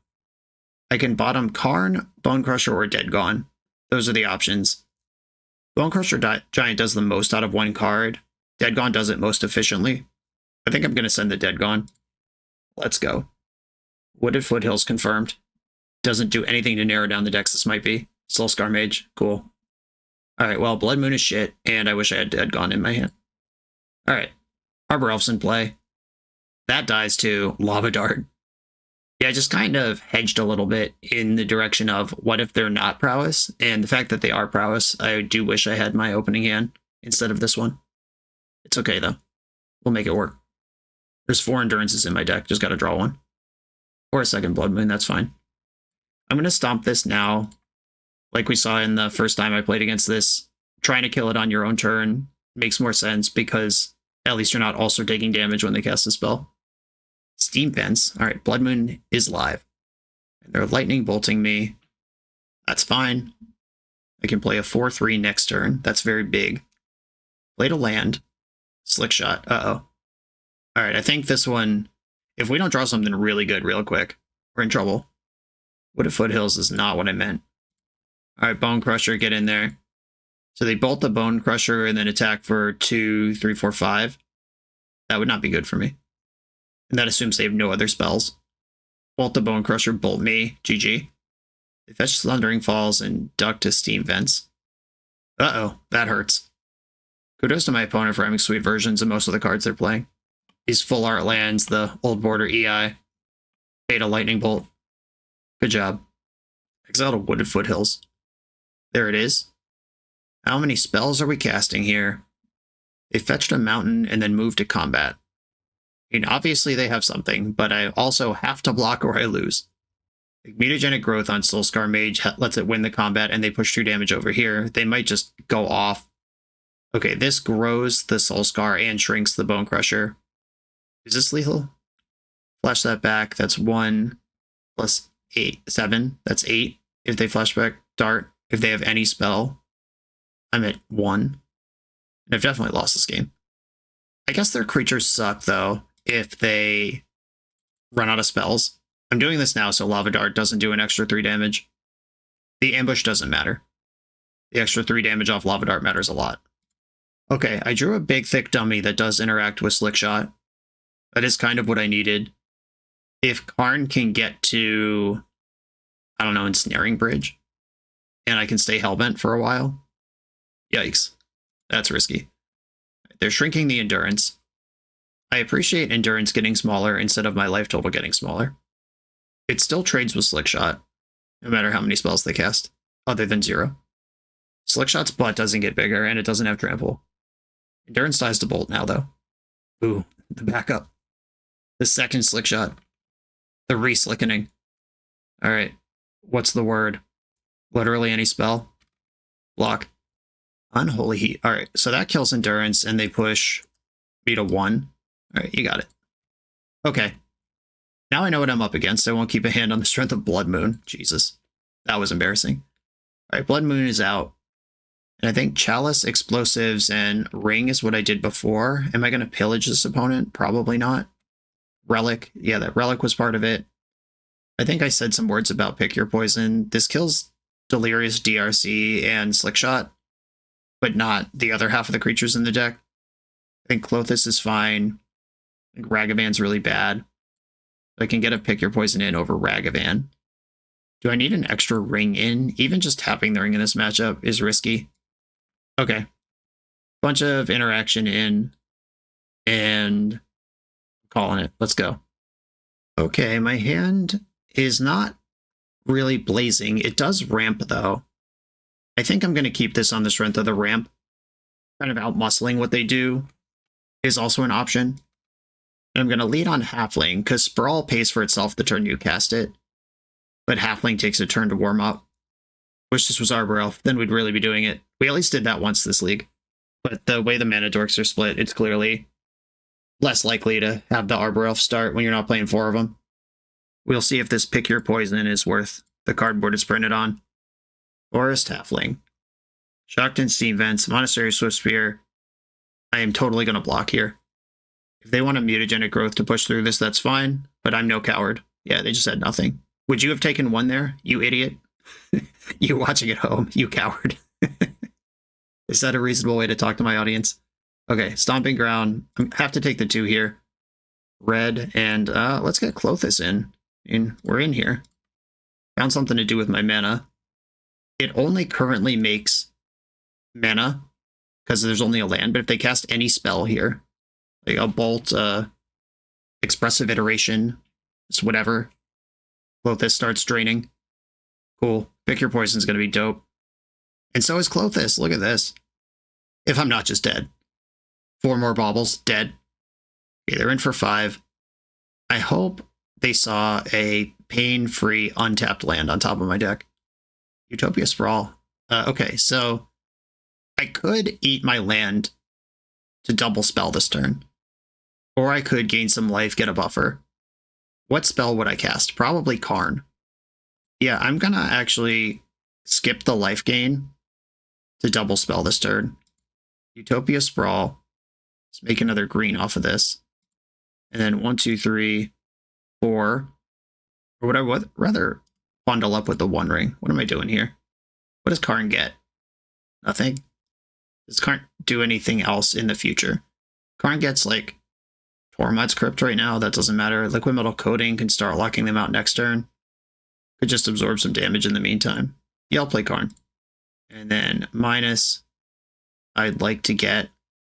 I can bottom Karn, Bone Crusher, or Dead Gone. Those are the options. Bone Crusher Giant does the most out of 1 card. Dead Gone does it most efficiently. I think I'm going to send the Dead Gone. Let's go. Wooded Foothills confirmed. Doesn't do anything to narrow down the decks this might be. Soulscar Mage, cool. Alright, well, Blood Moon is shit, and I wish I had Dead Gone in my hand. Alright. Harbor Elf's in play. That dies to Lava Dart. Yeah, I just kind of hedged a little bit in the direction of what if they're not prowess, and the fact that they are prowess, I do wish I had my opening hand instead of this one. It's okay, though. We'll make it work. There's 4 Endurances in my deck, just gotta draw 1. Or a second Blood Moon, that's fine. I'm gonna stomp this now, like we saw in the first time I played against this. Trying to kill it on your own turn makes more sense because at least you're not also taking damage when they cast a spell. Steam Fence. Alright, Blood Moon is live. And they're lightning bolting me. That's fine. I can play a 4-3 next turn. That's very big. Play to land. Slick Shot. Uh-oh. Alright, I think this one, if we don't draw something really good real quick, we're in trouble. Wooded Foothills is not what I meant. All right, Bone Crusher, get in there. So they bolt the Bone Crusher and then attack for 2, 3, 4, 5. That would not be good for me. And that assumes they have no other spells. Bolt the Bone Crusher, bolt me, GG. They fetch Thundering Falls and duck to Steam Vents. Uh-oh, that hurts. Kudos to my opponent for having sweet versions of most of the cards they're playing. These full art lands, the old border EI, Beta Lightning Bolt. Good job. Exile to Wooded Foothills. There it is. How many spells are we casting here? They fetched a mountain and then moved to combat. I mean, obviously they have something, but I also have to block or I lose. Like, Mutagenic Growth on Soulscar Mage lets it win the combat and they push 2 damage over here. They might just go off. Okay, this grows the Soulscar and shrinks the Bone Crusher. Is this lethal? Flash that back. That's 1 plus 8, 7. That's 8. If they flashback Dart, if they have any spell, I'm at 1. And I've definitely lost this game. I guess their creatures suck, though, if they run out of spells. I'm doing this now so Lava Dart doesn't do an extra 3 damage. The ambush doesn't matter. The extra 3 damage off Lava Dart matters a lot. Okay, I drew a big, thick dummy that does interact with Slick Shot. That is kind of what I needed. If Karn can get to, I don't know, Ensnaring Bridge, and I can stay Hellbent for a while, yikes. That's risky. They're shrinking the Endurance. I appreciate Endurance getting smaller instead of my life total getting smaller. It still trades with Slick Shot, no matter how many spells they cast, other than 0. Slick Shot's butt doesn't get bigger, and it doesn't have Trample. Endurance dies to Bolt now, though. Ooh, the backup. The second Slick Shot. The re-slickening. Alright, what's the word? Literally any spell. Block. Unholy Heat. Alright, so that kills Endurance, and they push me to 1. Alright, you got it. Okay. Now I know what I'm up against. I won't keep a hand on the strength of Blood Moon. Jesus. That was embarrassing. Alright, Blood Moon is out. And I think Chalice, Explosives, and Ring is what I did before. Am I going to pillage this opponent? Probably not. Relic. Yeah, that Relic was part of it. I think I said some words about Pick Your Poison. This kills Delirious, DRC, and Slick Shot, but not the other half of the creatures in the deck. I think Klothys is fine. I think Ragavan's really bad. I can get a Pick Your Poison in over Ragavan. Do I need an extra ring in? Even just tapping the ring in this matchup is risky. Okay. Bunch of interaction in, and I'm calling it. Let's go. Okay, my hand is not really blazing. It does ramp, though. I think I'm going to keep this on the strength of the ramp. Kind of out-muscling what they do is also an option. And I'm going to lead on Halfling, because Sprawl pays for itself the turn you cast it. But Halfling takes a turn to warm up. Wish this was Arbor Elf, then we'd really be doing it. We at least did that once this league. But the way the mana dorks are split, it's clearly less likely to have the Arbor Elf start when you're not playing 4 of them. We'll see if this Pick Your Poison is worth the cardboard it's printed on. Forest Halfling. Shocked in Steam Vents, Monastery Swift Spear. I am totally going to block here. If they want a Mutagenic Growth to push through this, that's fine, but I'm no coward. Yeah, they just had nothing. Would you have taken 1 there, you idiot? You watching at home, you coward. Is that a reasonable way to talk to my audience? Okay, Stomping Ground. I have to take the 2 here. Red, and let's get Klothys in. We're in here. Found something to do with my mana. It only currently makes mana, because there's only a land, but if they cast any spell here, like a Bolt, Expressive Iteration, it's whatever, Klothys starts draining. Cool. Pick Your Poison's going to be dope. And so is Klothys. Look at this. If I'm not just dead. 4 more baubles. Dead. Okay, they're in for 5. I hope they saw a pain-free untapped land on top of my deck. Utopia Sprawl. Okay, so I could eat my land to double spell this turn. Or I could gain some life, get a buffer. What spell would I cast? Probably Karn. Yeah, I'm gonna actually skip the life gain to double spell this turn. Utopia Sprawl. Let's make another green off of this. And then 1, 2, 3, 4. Or would I rather bundle up with the 1 ring? What am I doing here? What does Karn get? Nothing. Does Karn do anything else in the future? Karn gets like Tormod's Crypt right now. That doesn't matter. Liquid Metal Coating can start locking them out next turn. Could just absorb some damage in the meantime. Yeah, I'll play Karn. And then minus, I'd like to get...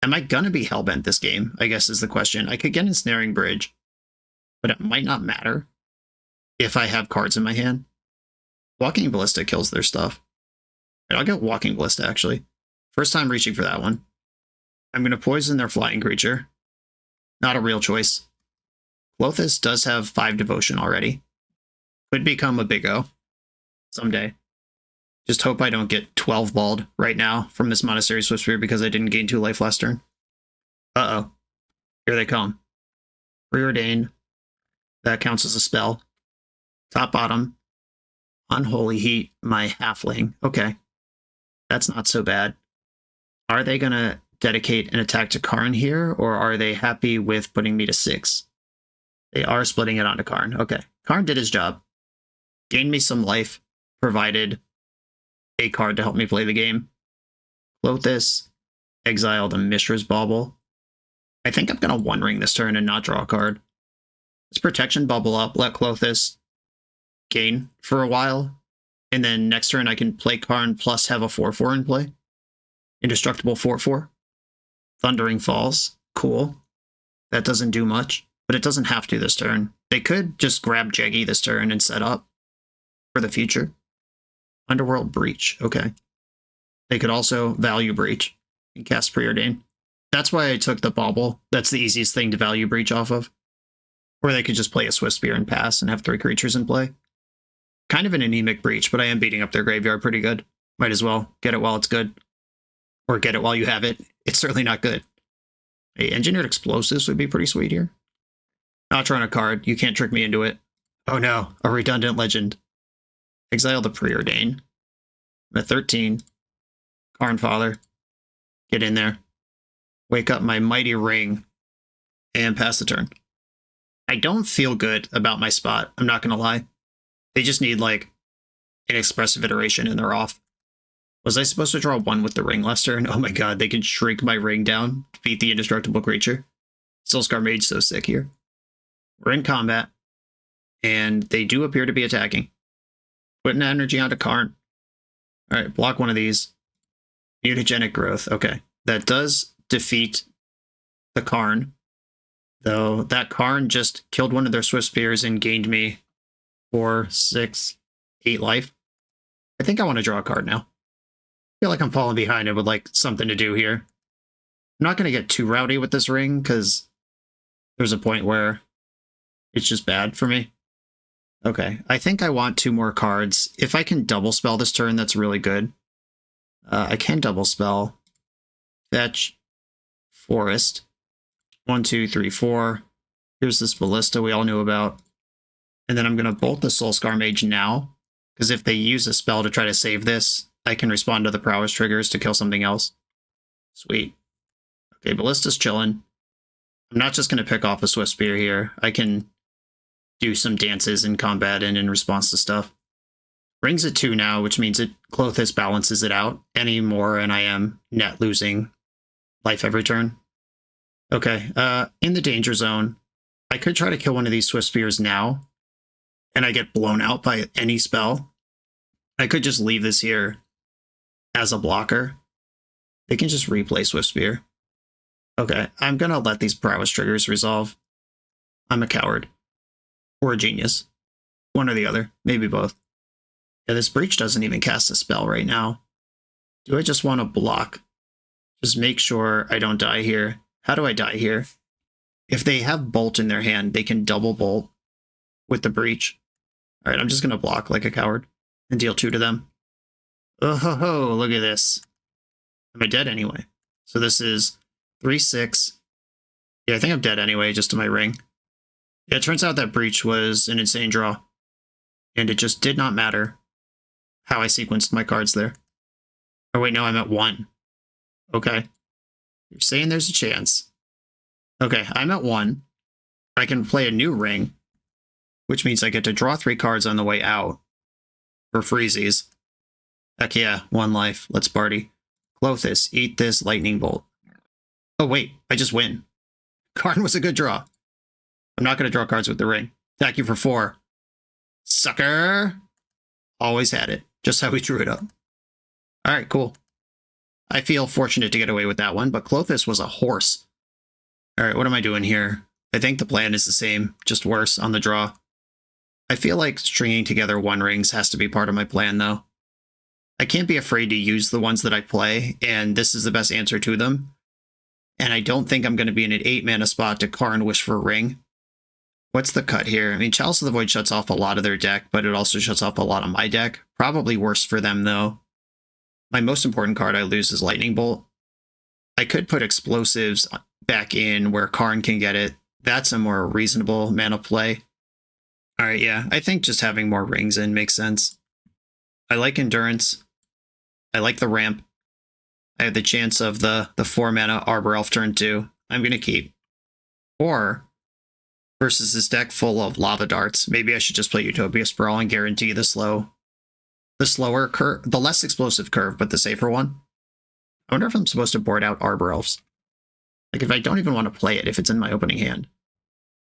Am I gonna be Hellbent this game? I guess is the question. I could get Ensnaring Bridge, but it might not matter if I have cards in my hand. Walking Ballista kills their stuff. Right, I'll get Walking Ballista, actually. First time reaching for that one. I'm going to poison their flying creature. Not a real choice. Klothys does have 5 devotion already. Could become a big O someday. Just hope I don't get 12 balled right now from this Monastery Swiftspear because I didn't gain 2 life last turn. Uh-oh. Here they come. Preordain. That counts as a spell. Top bottom. Unholy Heat, my halfling. Okay. That's not so bad. Are they going to dedicate an attack to Karn here, or are they happy with putting me to 6? They are splitting it onto Karn. Okay. Karn did his job. Gained me some life, provided a card to help me play the game. Klothys, exile the Mishra's Bauble. I think I'm going to One Ring this turn and not draw a card. Let's Protection Bubble up, let Klothys gain for a while, and then next turn I can play Karn plus have a 4/4 in play. Indestructible 4/4. Thundering Falls. Cool. That doesn't do much, but it doesn't have to this turn. They could just grab Jeggy this turn and set up for the future. Underworld Breach. Okay. They could also Value Breach and cast Preordain. That's why I took the Bauble. That's the easiest thing to Value Breach off of. Or they could just play a Swiftspear and pass and have 3 creatures in play. Kind of an anemic Breach, but I am beating up their graveyard pretty good. Might as well get it while it's good. Or get it while you have it. It's certainly not good. Hey, Engineered Explosives would be pretty sweet here. Not trying a card. You can't trick me into it. Oh no, a redundant legend. Exile the Preordain. I'm at 13. Karn Father. Get in there. Wake up my Mighty Ring. And pass the turn. I don't feel good about my spot. I'm not going to lie. They just need, like, an expressive iteration and they're off. Was I supposed to draw 1 with the ring last turn? Oh my god, they can shrink my ring down to beat the indestructible creature. Soulscar Mage so sick here. We're in combat. And they do appear to be attacking. Putting energy onto Karn. Alright, block one of these. Mutagenic Growth. Okay. That does defeat the Karn. Though that Karn just killed one of their Swiftspears and gained me 4, 6, 8 life. I think I want to draw a card now. I feel like I'm falling behind and would like something to do here. I'm not going to get too rowdy with this ring because there's a point where it's just bad for me. Okay, I think I want 2 more cards. If I can double spell this turn, that's really good. I can double spell. Fetch. Forest. 1, 2, 3, 4. Here's this Ballista we all knew about. And then I'm going to bolt the Soulscar Mage now, because if they use a spell to try to save this, I can respond to the prowess triggers to kill something else. Sweet. Okay, Ballista's chilling. I'm not just going to pick off a Swiftspear here. I can do some dances in combat and in response to stuff. Ring's at 2 now, which means Klothys balances it out any more, and I am net losing life every turn. Okay, in the danger zone, I could try to kill one of these Swiftspears now, and I get blown out by any spell. I could just leave this here as a blocker. They can just replay Swiftspear. Okay, I'm gonna let these prowess triggers resolve. I'm a coward. Or a genius. One or the other. Maybe both. Yeah, this Breach doesn't even cast a spell right now. Do I just want to block? Just make sure I don't die here. How do I die here? If they have Bolt in their hand, they can double Bolt with the Breach. Alright, I'm just going to block like a coward and deal 2 to them. Oh ho ho, look at this. Am I dead anyway? So this is 3, 6. Yeah, I think I'm dead anyway, just to my ring. Yeah, it turns out that Breach was an insane draw. And it just did not matter how I sequenced my cards there. Oh wait, no, I'm at 1. Okay. You're saying there's a chance. Okay, I'm at 1. I can play a new ring, which means I get to draw 3 cards on the way out for freezies. Heck yeah, 1 life. Let's party. Clothis, eat this lightning bolt. Oh wait, I just win. Karn was a good draw. I'm not going to draw cards with the ring. Thank you for 4. Sucker! Always had it. Just how we drew it up. Alright, cool. I feel fortunate to get away with that one, but Clothis was a horse. Alright, what am I doing here? I think the plan is the same, just worse on the draw. I feel like stringing together 1 rings has to be part of my plan, though. I can't be afraid to use the ones that I play, and this is the best answer to them. And I don't think I'm going to be in an 8-mana spot to Karn Wish for a ring. What's the cut here? I mean, Chalice of the Void shuts off a lot of their deck, but it also shuts off a lot of my deck. Probably worse for them, though. My most important card I lose is Lightning Bolt. I could put Explosives back in where Karn can get it. That's a more reasonable mana play. Alright, yeah, I think just having more rings in makes sense. I like Endurance. I like the ramp. I have the chance of the 4-mana Arbor Elf turn 2. I'm going to keep. Or, versus this deck full of Lava Darts, maybe I should just play Utopia Sprawl and guarantee the slower curve, the less explosive curve, but the safer one. I wonder if I'm supposed to board out Arbor Elves. Like, if I don't even want to play it, if it's in my opening hand.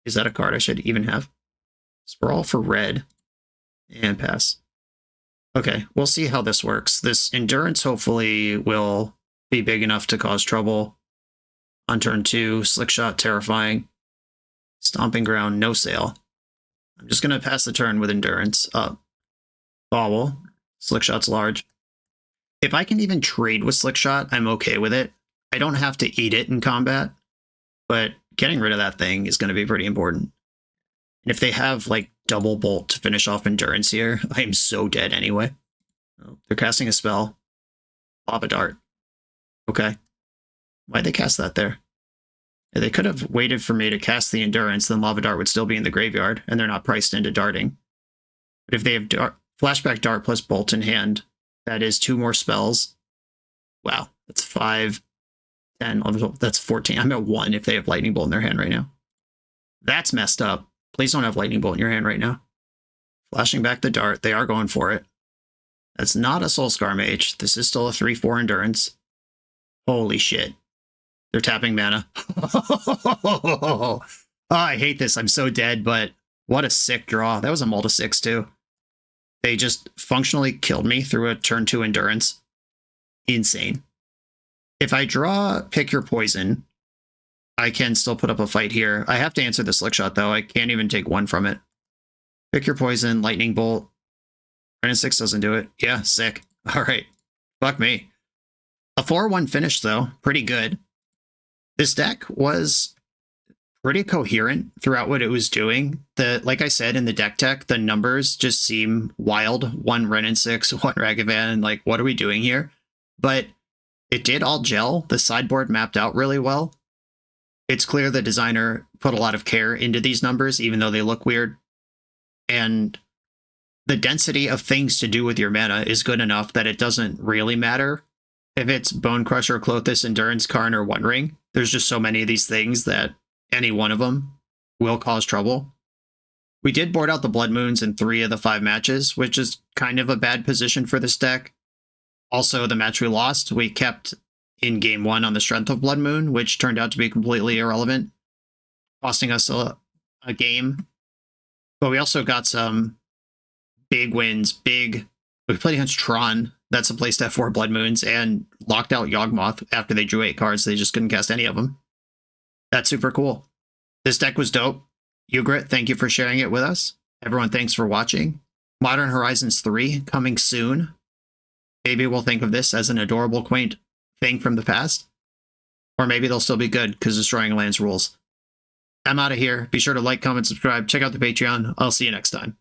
Is that a card I should even have? Sprawl for red. And pass. Okay, we'll see how this works. This Endurance hopefully will be big enough to cause trouble. On turn 2, Slick Shot, terrifying. Stomping Ground, no sale. I'm just going to pass the turn with Endurance up. Bobble. Slick Shot's large. If I can even trade with Slick Shot, I'm okay with it. I don't have to eat it in combat, but getting rid of that thing is going to be pretty important. And if they have, like, double bolt to finish off Endurance here, I am so dead anyway. Oh, they're casting a spell. Lava Dart. Okay. Why'd they cast that there? Yeah, they could have waited for me to cast the Endurance, then Lava Dart would still be in the graveyard, and they're not priced into darting. But if they have Flashback Dart plus Bolt in hand, that is 2 more spells. Wow, that's 5, 10, 11, that's 14. I'm at 1 if they have Lightning Bolt in their hand right now. That's messed up. Please don't have Lightning Bolt in your hand right now. Flashing back the Dart, they are going for it. That's not a Soulscar Mage. This is still a 3-4 Endurance. Holy shit. They're tapping mana. Oh, I hate this. I'm so dead, but what a sick draw. That was a Multi 6 too. They just functionally killed me through a turn 2 Endurance. Insane. If I draw Pick Your Poison, I can still put up a fight here. I have to answer the Slick Shot, though. I can't even take 1 from it. Pick Your Poison, Lightning Bolt. Turn 6 doesn't do it. Yeah, sick. All right. Fuck me. A 4-1 finish, though. Pretty good. This deck was pretty coherent throughout what it was doing. Like I said in the deck tech, the numbers just seem wild. 1 Renin 6, 1 Ragavan. Like, what are we doing here? But it did all gel. The sideboard mapped out really well. It's clear the designer put a lot of care into these numbers, even though they look weird. And the density of things to do with your mana is good enough that it doesn't really matter if it's Bone Crusher, Clothis, Endurance, Karn, or One Ring. There's just so many of these things that any one of them will cause trouble. We did board out the Blood Moons in 3 of the 5 matches, which is kind of a bad position for this deck. Also, the match we lost, we kept in game 1 on the strength of Blood Moon, which turned out to be completely irrelevant, costing us a game. But we also got some big wins. We played against Tron. That's a place to have 4 Blood Moons, and locked out Yawgmoth after they drew 8 cards. They just couldn't cast any of them. That's super cool. This deck was dope. Ugrit, thank you for sharing it with us. Everyone, thanks for watching. Modern Horizons 3 coming soon. Maybe we'll think of this as an adorable, quaint thing from the past. Or maybe they'll still be good because destroying lands rules. I'm out of here. Be sure to like, comment, subscribe, check out the Patreon. I'll see you next time.